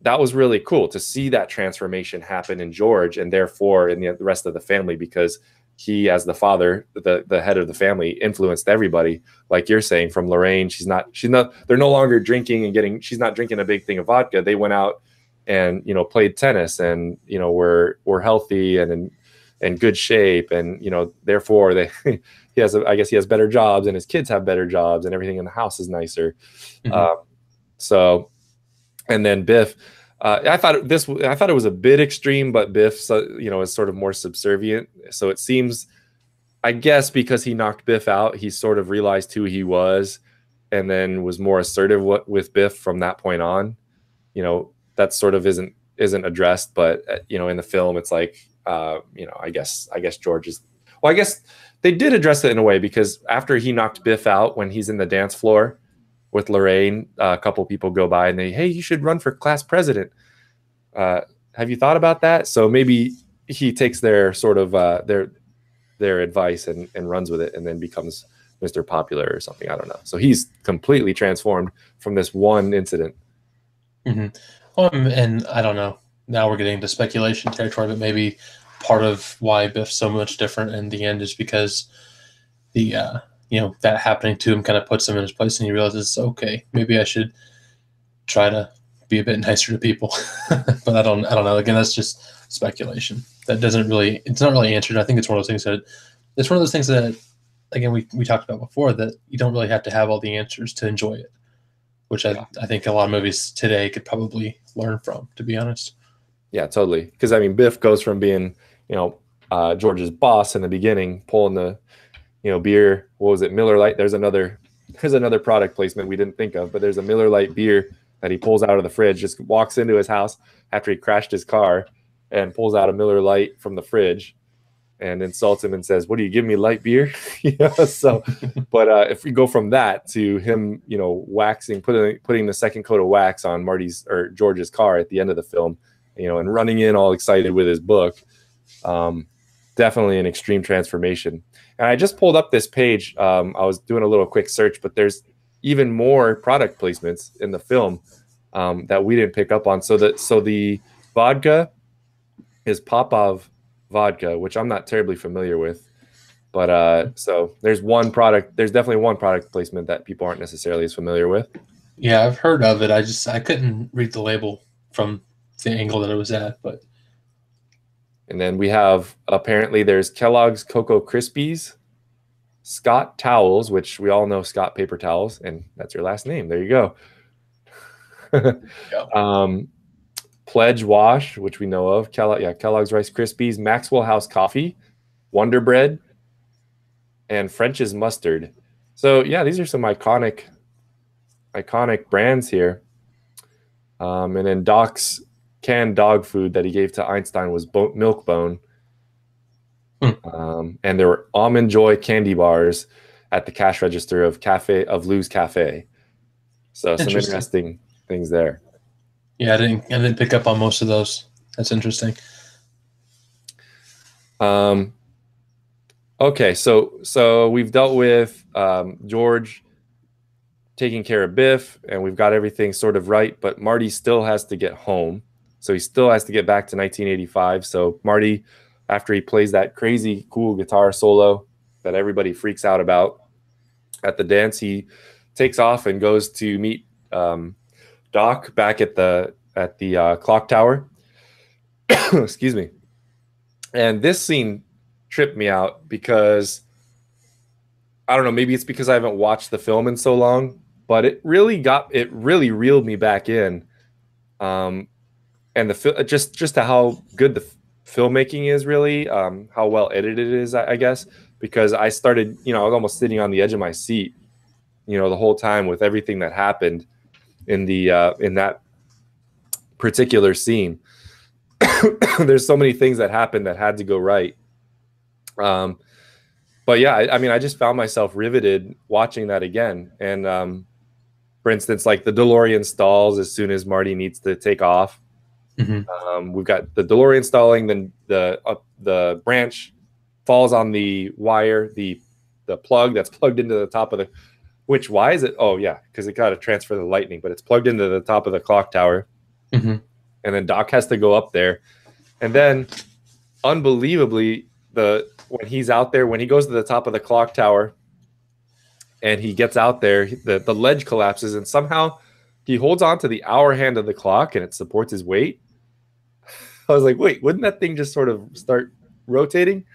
that was really cool to see that transformation happen in George, and therefore in the rest of the family, because he, as the father, the head of the family, influenced everybody. Like you're saying, from Lorraine, they're no longer drinking she's not drinking a big thing of vodka. They went out and played tennis, and were healthy and in good shape, and therefore I guess he has better jobs, and his kids have better jobs, and everything in the house is nicer. Mm-hmm. And then Biff, I thought it was a bit extreme, but Biff, is sort of more subservient. So it seems, I guess, because he knocked Biff out, he sort of realized who he was, and then was more assertive with Biff from that point on. That sort of isn't addressed, but in the film, it's like, I guess George is. Well, I guess they did address it in a way, because after he knocked Biff out, when he's in the dance floor with Lorraine, a couple people go by and hey, you should run for class president. Have you thought about that? So maybe he takes their sort of their advice and runs with it, and then becomes Mr. Popular or something. I don't know. So he's completely transformed from this one incident. Mm-hmm. And I don't know. Now we're getting into speculation territory, but maybe part of why Biff's so much different in the end is because that happening to him kind of puts him in his place, and he realizes, okay, maybe I should try to be a bit nicer to people. But I don't know. Again, that's just speculation. It's not really answered. I think it's one of those things that, again, we talked about before, that you don't really have to have all the answers to enjoy it, which I think a lot of movies today could probably learn from, to be honest. Yeah, totally. Because I mean, Biff goes from being, George's boss in the beginning, pulling the, beer. What was it? Miller Lite. There's another product placement we didn't think of, but there's a Miller Lite beer that he pulls out of the fridge. Just walks into his house after he crashed his car and pulls out a Miller Lite from the fridge and insults him and says, "What do you give me, light beer?" Yeah. So, but if we go from that to him, waxing, putting the second coat of wax on Marty's or George's car at the end of the film, and running in all excited with his book, definitely an extreme transformation. And I just pulled up this page. I was doing a little quick search, but there's even more product placements in the film that we didn't pick up on. So the vodka is Popov vodka, which I'm not terribly familiar with. But so there's definitely one product placement that people aren't necessarily as familiar with. Yeah, I've heard of it. I couldn't read the label from the angle that it was at, but. And then we have, apparently there's Kellogg's Cocoa Krispies, Scott Towels, which we all know Scott paper towels, and that's your last name. There you go. Yeah. Pledge Wash, which we know of, Kellogg's Rice Krispies, Maxwell House Coffee, Wonder Bread, and French's Mustard. So yeah, these are some iconic brands here. And then Doc's canned dog food that he gave to Einstein was Milk Bone. And there were Almond Joy candy bars at the cash register of Lou's Cafe. So some interesting things there. Yeah, I didn't pick up on most of those. That's interesting. Okay, so we've dealt with George taking care of Biff, and we've got everything sort of right, but Marty still has to get home. So he still has to get back to 1985. So Marty, after he plays that crazy cool guitar solo that everybody freaks out about at the dance, he takes off and goes to meet Doc back at the clock tower. Excuse me. And this scene tripped me out because I don't know, maybe it's because I haven't watched the film in so long, but it really reeled me back in. And just to how good the filmmaking is, really, how well edited it is, I guess, because I started, I was almost sitting on the edge of my seat, the whole time with everything that happened in that particular scene. There's so many things that happened that had to go right. But yeah, I just found myself riveted watching that again. And for instance, like the DeLorean stalls as soon as Marty needs to take off. Mm-hmm. We've got the DeLorean stalling, then the branch falls on the wire, the plug that's plugged into the top of the. Which, why is it? Oh yeah, because it got to transfer the lightning, but it's plugged into the top of the clock tower. Mm-hmm. And then Doc has to go up there, and then unbelievably, when he's out there, when he goes to the top of the clock tower, and he gets out there, the ledge collapses, and somehow he holds on to the hour hand of the clock, and it supports his weight. I was like, wait, wouldn't that thing just sort of start rotating?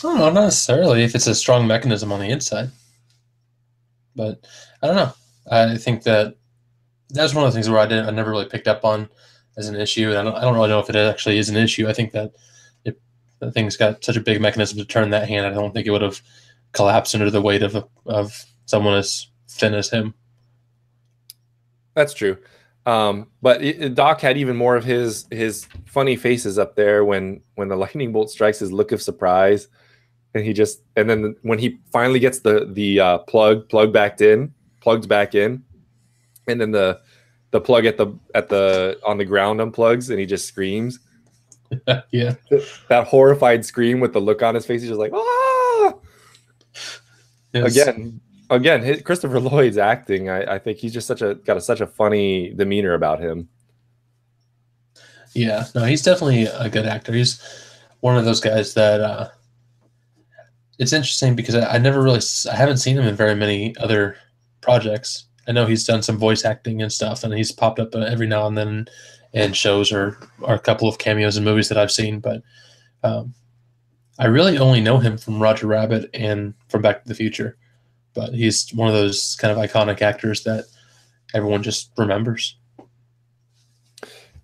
I don't know, not necessarily if it's a strong mechanism on the inside. But I don't know. I think that's one of the things where I never really picked up on as an issue. And I don't really know if it actually is an issue. I think that the thing's got such a big mechanism to turn that hand. I don't think it would have collapsed under the weight of someone as thin as him. That's true. But Doc had even more of his funny faces up there when the lightning bolt strikes, his look of surprise, and then when he finally gets the plugged back in, and then the plug at the on the ground unplugs, and he just screams. Yeah, that horrified scream with the look on his face. He's just like, ah. Yes. Again, Christopher Lloyd's acting. I think he's just got such a funny demeanor about him. Yeah, no, he's definitely a good actor. He's one of those guys that it's interesting because I haven't seen him in very many other projects. I know he's done some voice acting and stuff, and he's popped up every now and then in shows or a couple of cameos in movies that I've seen. But I really only know him from Roger Rabbit and from Back to the Future. But he's one of those kind of iconic actors that everyone just remembers.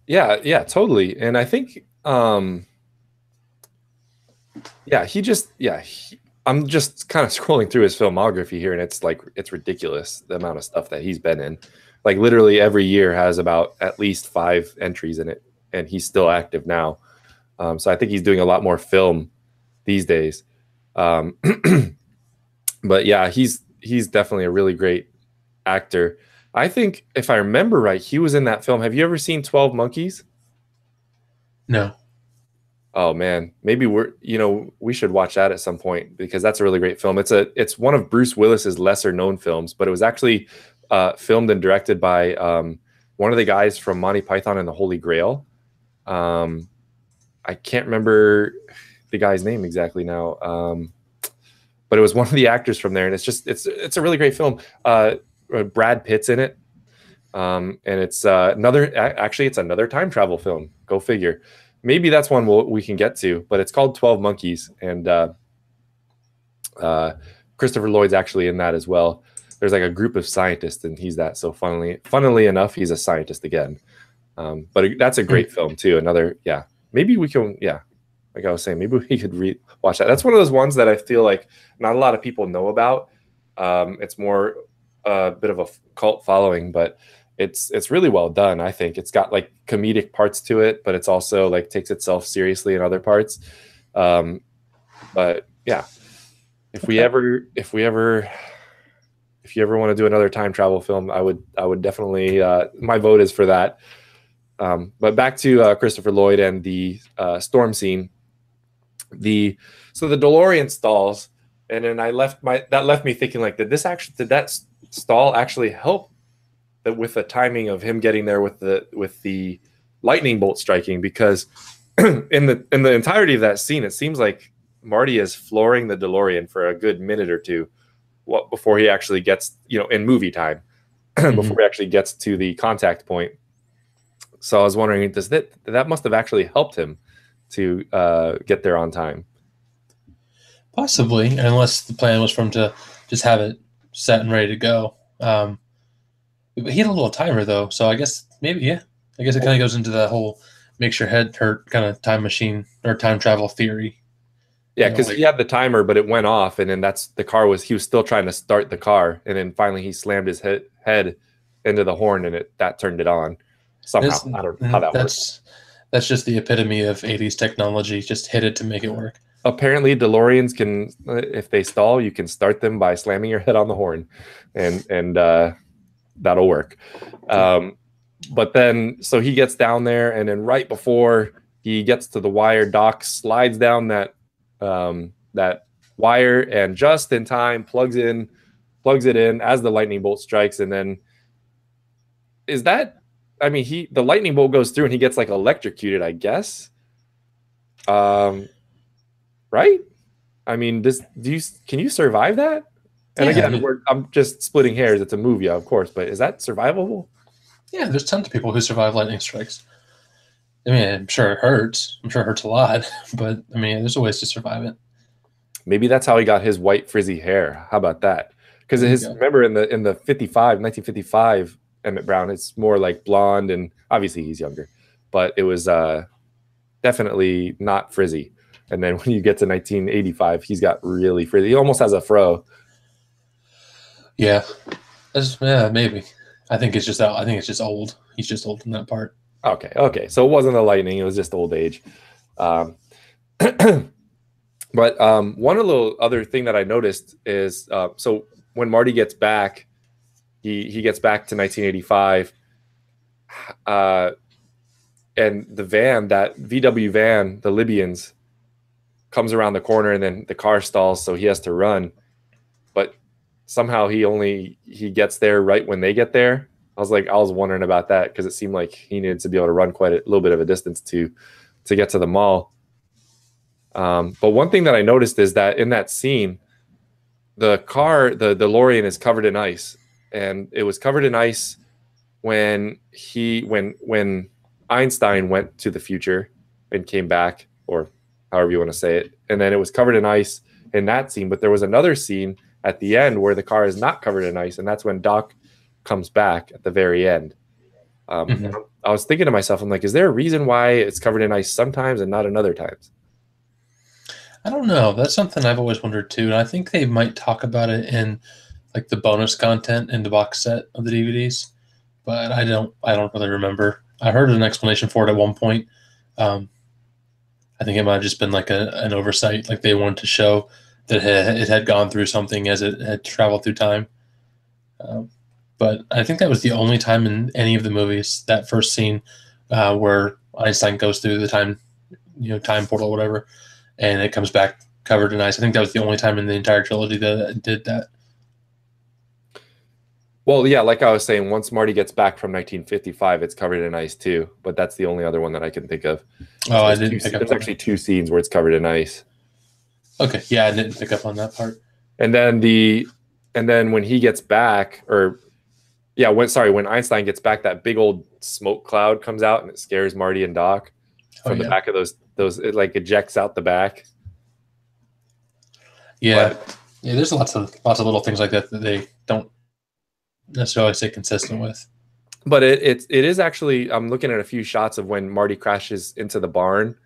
Yeah, totally. And I think, I'm just kind of scrolling through his filmography here, and it's ridiculous the amount of stuff that he's been in. Like literally every year has about at least 5 entries in it, and he's still active now. So I think he's doing a lot more film these days. Um, but yeah, he's definitely a really great actor. I think if I remember right, he was in that film. Have you ever seen 12 Monkeys? No. Oh man, maybe we should watch that at some point because that's a really great film. It's one of Bruce Willis's lesser known films, but it was actually filmed and directed by one of the guys from Monty Python and the Holy Grail. Um, I can't remember the guy's name exactly now, but it was one of the actors from there, and it's a really great film. Brad Pitt's in it, and it's actually it's another time travel film. Go figure. Maybe that's one we can get to, but it's called 12 Monkeys, and Christopher Lloyd's actually in that as well. There's like a group of scientists, and he's that. So funnily enough, he's a scientist again. But that's a great film too. Another, yeah. Maybe we can, yeah. Like I was saying, maybe we could watch that. That's one of those ones that I feel like not a lot of people know about. It's more a bit of a cult following, but it's really well done. I think it's got like comedic parts to it, but it's also like takes itself seriously in other parts. But yeah, if you ever want to do another time travel film, I would definitely. My vote is for that. But back to Christopher Lloyd and the storm scene. The DeLorean stalls, and then that left me thinking like, did that stall actually help with the timing of him getting there with the lightning bolt striking? Because in the entirety of that scene, it seems like Marty is flooring the DeLorean for a good minute or two before he actually gets, in movie time, before he actually gets to the contact point. So I was wondering, that must have actually helped him to get there on time? Possibly, unless the plan was for him to just have it set and ready to go. He had a little timer though, so I guess maybe, yeah. I guess it kind of goes into the whole makes your head hurt kind of time machine or time travel theory. Yeah, because he had the timer, but it went off, and then he was still trying to start the car, and then finally he slammed his head into the horn, and that turned it on somehow. I don't know how that works. That's just the epitome of 80s technology. Just hit it to make it work. Apparently, DeLoreans can, if they stall, you can start them by slamming your head on the horn, and that'll work. But then, so he gets down there, and then right before he gets to the wire, Doc slides down that wire, and just in time plugs it in as the lightning bolt strikes. And then the lightning bolt goes through and he gets like electrocuted, I guess. Right? I mean, can you survive that? And again, I'm just splitting hairs. It's a movie, of course, but is that survivable? Yeah, there's tons of people who survive lightning strikes. I mean, I'm sure it hurts. I'm sure it hurts a lot, but I mean, there's ways to survive it. Maybe that's how he got his white frizzy hair. How about that? Because remember in the 1955 Emmett Brown, it's more like blonde, and obviously he's younger, but it was definitely not frizzy. And then when you get to 1985, he's got really frizzy. He almost has a fro. Yeah, maybe. I think it's just old. He's just old in that part. Okay. So it wasn't the lightning; it was just old age. But one little other thing that I noticed is so when Marty gets back, he gets back to 1985, and the van, that VW van, the Libyans, comes around the corner, and then the car stalls, so he has to run. But somehow he gets there right when they get there. I was wondering about that because it seemed like he needed to be able to run quite a little bit of a distance to get to the mall. But one thing that I noticed is that in that scene, the DeLorean is covered in ice, and it was covered in ice when Einstein went to the future and came back, or however you want to say it. And then it was covered in ice in that scene, but there was another scene at the end where the car is not covered in ice, and that's when Doc comes back at the very end. I was thinking to myself, I'm like, is there a reason why it's covered in ice sometimes and not in other times? I don't know. That's something I've always wondered too, and I think they might talk about it in like the bonus content in the box set of the DVDs, but I don't really remember. I heard an explanation for it at one point. I think it might have just been like an oversight, like they wanted to show that it had gone through something as it had traveled through time. But I think that was the only time in any of the movies, that first scene where Einstein goes through the time, time portal, or whatever, and it comes back covered in ice. I think that was the only time in the entire trilogy that it did that. Well, yeah, like I was saying, once Marty gets back from 1955, it's covered in ice too. But that's the only other one that I can think of. Oh, So I didn't pick up. There's actually two scenes where it's covered in ice. Okay, yeah, I didn't pick up on that part. And then when he gets back, when Einstein gets back, that big old smoke cloud comes out and it scares Marty and Doc from the back of those. It like ejects out the back. Yeah, yeah. There's lots of little things like that they don't necessarily stay consistent with. But it is actually. I'm looking at a few shots of when Marty crashes into the barn.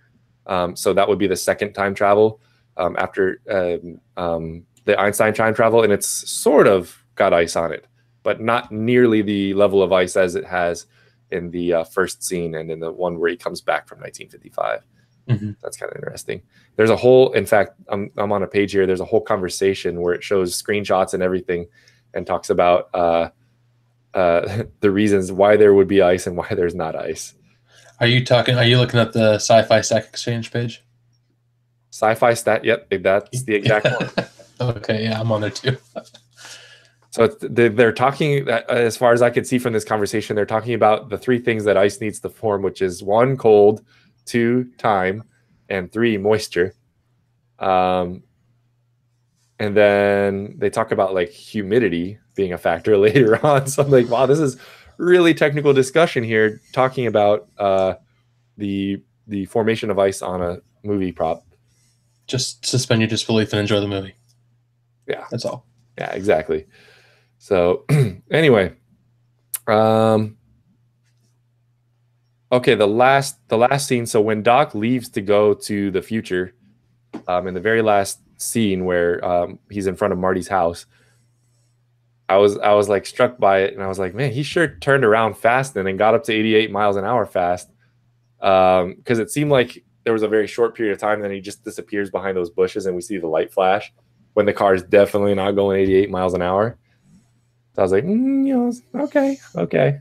So that would be the second time travel after the Einstein time travel, and it's sort of got ice on it, but not nearly the level of ice as it has in the first scene and in the one where he comes back from 1955. Mm-hmm. That's kind of interesting. There's a whole, in fact, I'm on a page here. There's a whole conversation where it shows screenshots and everything and talks about the reasons why there would be ice and why there's not ice. Are you looking at the Sci-Fi Stack Exchange page? Sci-Fi Stat, yep, that's the exact one. Okay, yeah, I'm on there too. So they're talking, as far as I could see from this conversation, they're talking about the three things that ice needs to form, which is 1, cold, 2, time, and 3, moisture. And then they talk about like humidity being a factor later on. So I'm like, wow, this is really technical discussion here, talking about the formation of ice on a movie prop. Just suspend your disbelief and enjoy the movie. Yeah, that's all. Yeah, exactly. So anyway, okay, the last scene. So when Doc leaves to go to the future, in the very last scene where he's in front of Marty's house, I was like struck by it, and I was like, man, he sure turned around fast and then got up to 88 miles an hour fast, because it seemed like there was a very short period of time, and then he just disappears behind those bushes, and we see the light flash when the car is definitely not going 88 miles an hour. So I was like, okay.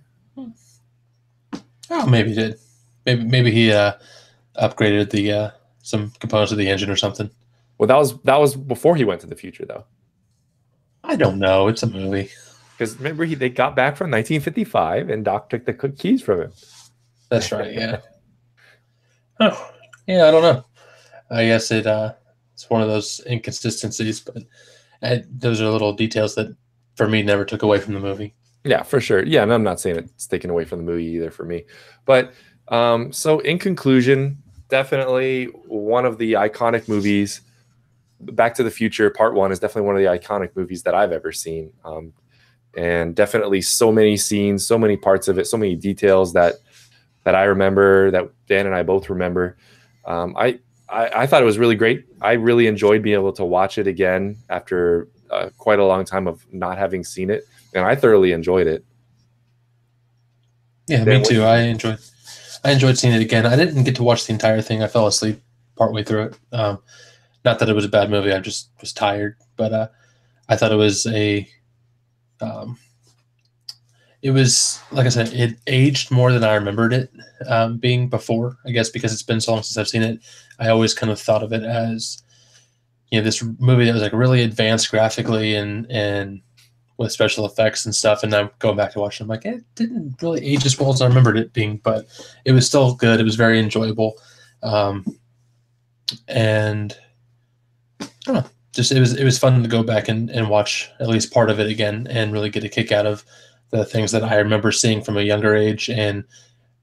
Oh, maybe he did. Maybe he upgraded the some components of the engine or something. Well, that was before he went to the future, though. I don't know. It's a movie. Because remember, they got back from 1955, and Doc took the keys from him. That's right. Yeah. Oh, yeah. I don't know. I guess it's one of those inconsistencies, but those are little details that, for me, never took away from the movie. Yeah, for sure. Yeah, and I'm not saying it's taken away from the movie either for me. But so in conclusion, definitely one of the iconic movies. Back to the Future Part 1 is definitely one of the iconic movies that I've ever seen. And definitely so many scenes, so many parts of it, so many details that I remember, that Dan and I both remember. I thought it was really great. I really enjoyed being able to watch it again after quite a long time of not having seen it, and I thoroughly enjoyed it. Yeah, me too. I enjoyed seeing it again. I didn't get to watch the entire thing. I fell asleep partway through it. Not that it was a bad movie. I just was tired, but I thought it was it was, like I said, it aged more than I remembered it being before, I guess, because it's been so long since I've seen it. I always kind of thought of it as, this movie that was like really advanced graphically and with special effects and stuff. And I'm going back to watch it, I'm like, it didn't really age as well as I remembered it being, but it was still good. It was very enjoyable. And I don't know, just it was fun to go back and watch at least part of it again and really get a kick out of the things that I remember seeing from a younger age and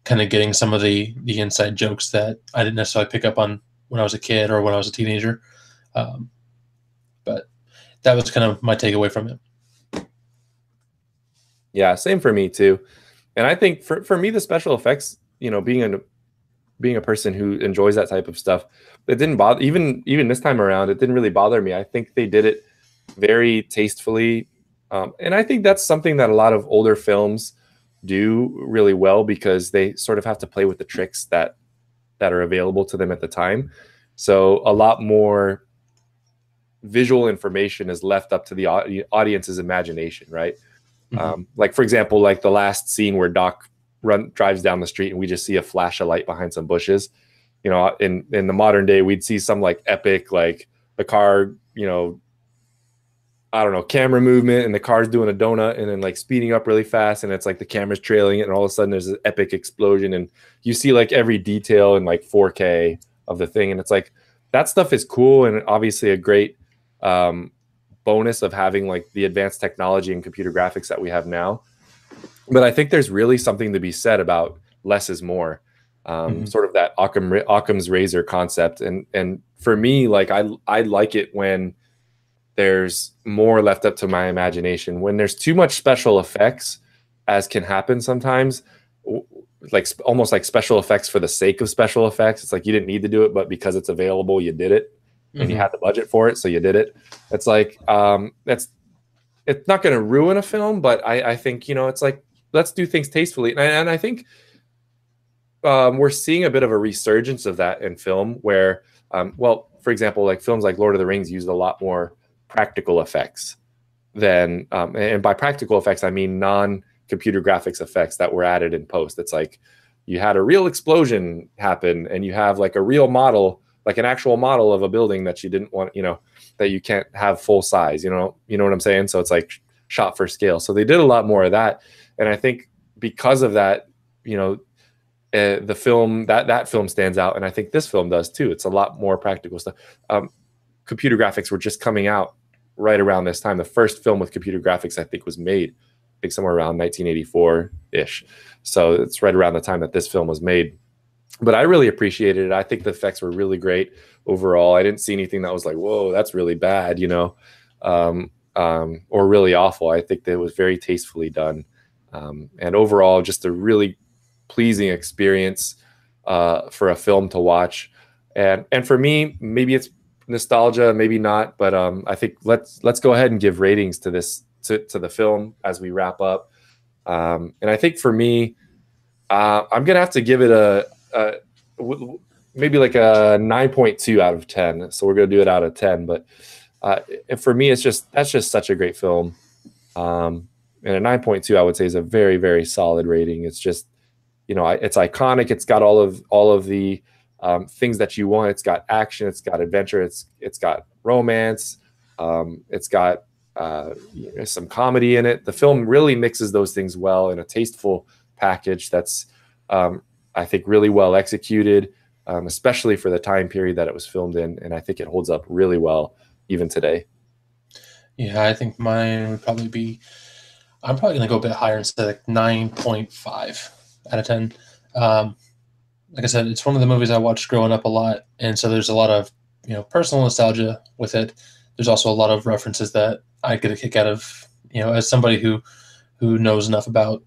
kind of getting some of the inside jokes that I didn't necessarily pick up on when I was a kid or when I was a teenager. But that was kind of my takeaway from it. Yeah, same for me too. And I think for me, the special effects, being a person who enjoys that type of stuff, it didn't bother, even this time around, it didn't really bother me. I think they did it very tastefully. And I think that's something that a lot of older films do really well, because they sort of have to play with the tricks that are available to them at the time. So a lot more visual information is left up to the audience's imagination, right? Mhm. Like for example, like the last scene where Doc drives down the street and we just see a flash of light behind some bushes. You know, in the modern day, we'd see some like epic, like the car, you know, I don't know, camera movement and the car's doing a donut and then like speeding up really fast and it's like the camera's trailing it and all of a sudden there's an epic explosion and you see like every detail in like 4K of the thing and it's like that stuff is cool and obviously a great um, bonus of having like the advanced technology and computer graphics that we have now. But I think there's really something to be said about less is more. Mhm. Sort of that Occam's razor concept, and for me, like I like it when there's more left up to my imagination. When there's too much special effects, as can happen sometimes, like almost like special effects for the sake of special effects. It's like you didn't need to do it, but because it's available, you did it, and you Mhm. had the budget for it, so you did it. It's like that's it's not going to ruin a film, but I think it's like let's do things tastefully, and I think we're seeing a bit of a resurgence of that in film where well, for example, like films like Lord of the Rings used a lot more practical effects than and by practical effects I mean non-computer graphics effects that were added in post. It's like you had a real explosion happen and you have like a real model, like an actual model of a building that you didn't want, that you can't have full size, you know what I'm saying? So it's like shot for scale. So they did a lot more of that. And I think because of that, you know, the film that film stands out, and I think this film does too. It's a lot more practical stuff. Computer graphics were just coming out right around this time. The first film with computer graphics I think was made, I think somewhere around 1984 ish. So it's right around the time that this film was made. But I really appreciated it. I think the effects were really great overall. I didn't see anything that was like, whoa, that's really bad, or really awful. I think that it was very tastefully done. And overall, just a really pleasing experience for a film to watch. And for me, maybe it's nostalgia, maybe not, but I think let's go ahead and give ratings to this to the film as we wrap up. And I think for me, I'm gonna have to give it a maybe like a 9.2 out of 10. So we're gonna do it out of 10. But and for me, that's just such a great film. And a 9.2, I would say, is a very very solid rating. It's just it's iconic. It's got all of the things that you want. It's got action. It's got adventure. It's got romance. It's got some comedy in it. The film really mixes those things well in a tasteful package that's I think really well executed, especially for the time period that it was filmed in. And I think it holds up really well even today. Yeah, I think mine would probably be. I'm probably gonna go a bit higher instead of like 9.5 out of 10. Um, like I said, it's one of the movies I watched growing up a lot, and so there's a lot of personal nostalgia with it. There's also a lot of references that I get a kick out of. As somebody who knows enough about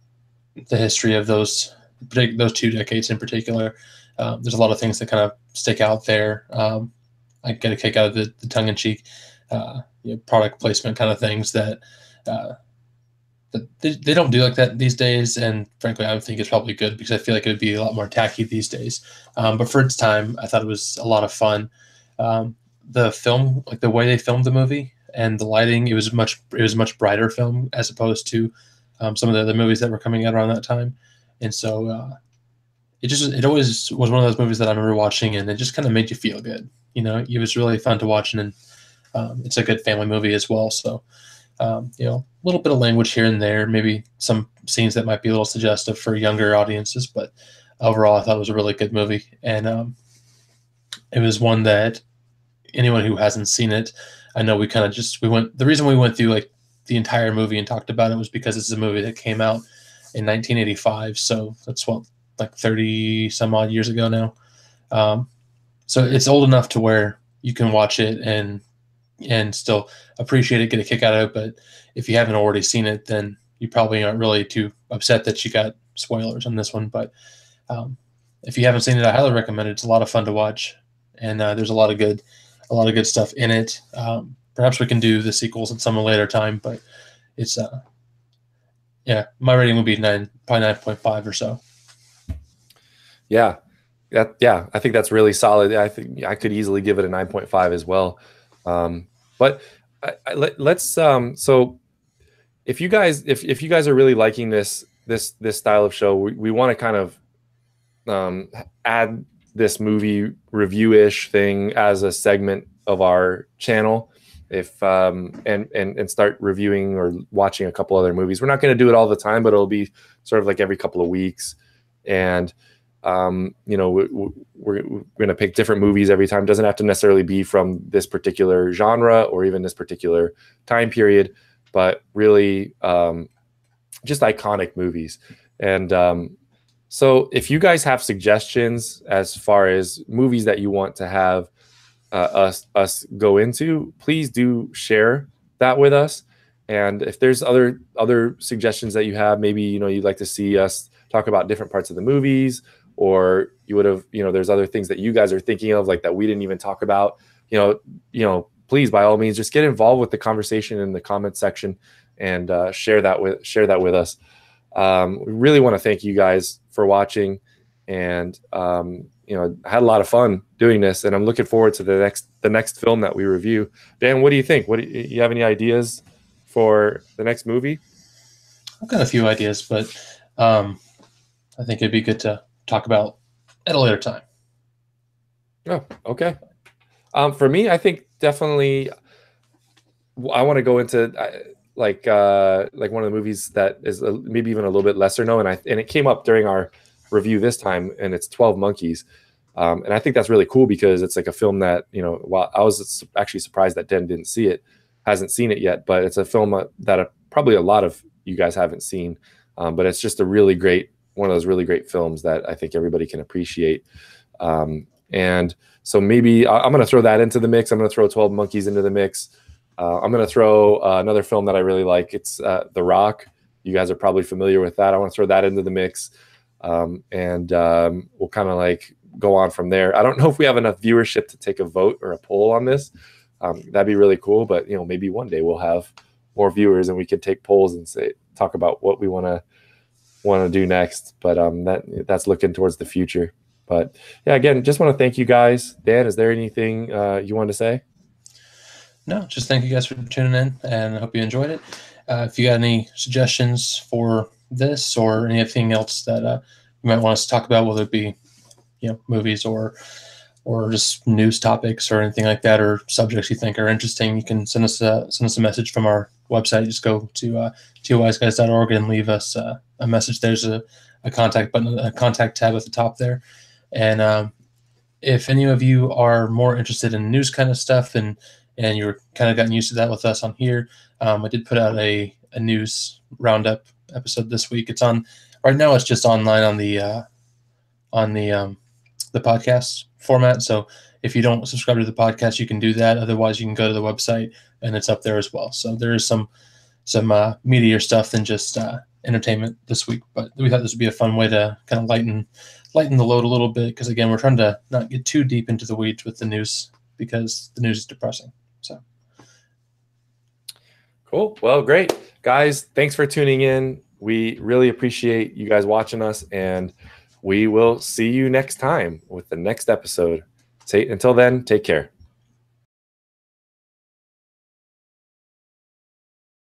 the history of those 2 decades in particular, there's a lot of things that kind of stick out there. I get a kick out of the tongue in cheek, product placement kind of things that. They don't do like that these days, and frankly, I think it's probably good because I feel like it would be a lot more tacky these days. But for its time, I thought it was a lot of fun. The film, like the way they filmed the movie and the lighting, it was much brighter film as opposed to some of the other movies that were coming out around that time. And so it always was one of those movies that I remember watching, and it just kind of made you feel good. It was really fun to watch, and it's a good family movie as well. So a little bit of language here and there, maybe some scenes that might be a little suggestive for younger audiences, but overall, I thought it was a really good movie, and it was one that anyone who hasn't seen it, I know we kind of we went. The reason we went through like the entire movie and talked about it was because it's a movie that came out in 1985, so that's what like 30 some odd years ago now. So it's old enough to where you can watch it and still appreciate it, get a kick out of it. But if you haven't already seen it, then you probably aren't really too upset that you got spoilers on this one. But if you haven't seen it, I highly recommend it. It's a lot of fun to watch, and there's a lot of good stuff in it. Perhaps we can do the sequels at some later time, but it's yeah, my rating would be probably 9.5 or so. Yeah. Yeah, I think that's really solid. I think I could easily give it a 9.5 as well. But let's so if you guys if you guys are really liking this style of show, we want to kind of add this movie review-ish thing as a segment of our channel, if and start reviewing or watching a couple other movies. We're not going to do it all the time, but it'll be sort of like every couple of weeks. And you know, we're going to pick different movies every time. It doesn't have to necessarily be from this particular genre or even this particular time period, but really just iconic movies. And so if you guys have suggestions as far as movies that you want to have us go into, please do share that with us. And if there's other suggestions that you have, maybe, you know, you'd like to see us talk about different parts of the movies, or you would have, you know, there's other things that you guys are thinking of, like that we didn't even talk about, you know, please, by all means, just get involved with the conversation in the comment section and share that with us. We really want to thank you guys for watching, and you know, I had a lot of fun doing this, and I'm looking forward to the next film that we review. Dan, what do you think? You have any ideas for the next movie? I've got a few ideas, but I think it'd be good to talk about at a later time. Oh, okay. For me, I think definitely I want to go into like one of the movies that is maybe even a little bit lesser known, and it came up during our review this time, and it's 12 Monkeys. And I think that's really cool because it's like a film that, you know, while I was actually surprised that Den hasn't seen it yet, but it's a film that probably a lot of you guys haven't seen. But it's just one of those really great films that I think everybody can appreciate. And so maybe I'm going to throw that into the mix. I'm going to throw 12 Monkeys into the mix. I'm going to throw another film that I really like. It's The Rock. You guys are probably familiar with that. I want to throw that into the mix. And we'll kind of like go on from there. I don't know if we have enough viewership to take a vote or a poll on this. That'd be really cool, but you know, maybe one day we'll have more viewers and we could take polls and talk about what we want to do next. But that's looking towards the future. But yeah, again, just want to thank you guys. Dan, is there anything you want to say? No, just thank you guys for tuning in, and I hope you enjoyed it. If you got any suggestions for this or anything else that you might want us to talk about, whether it be, you know, movies or just news topics or anything like that, or subjects you think are interesting, you can send us a message from our website. Just go to twowiseguys.org and leave us a message. There's a contact button, a contact tab at the top there. And if any of you are more interested in news kind of stuff and you're kind of gotten used to that with us on here, I did put out a news roundup episode this week. It's on right now. It's just online on the podcast format. So if you don't subscribe to the podcast, you can do that. Otherwise, you can go to the website and it's up there as well. So there is some meatier stuff than just entertainment this week. But we thought this would be a fun way to kind of lighten the load a little bit, because again, we're trying to not get too deep into the weeds with the news, because the news is depressing. So cool. Well, great, guys. Thanks for tuning in. We really appreciate you guys watching us, and we will see you next time with the next episode. Until then, take care.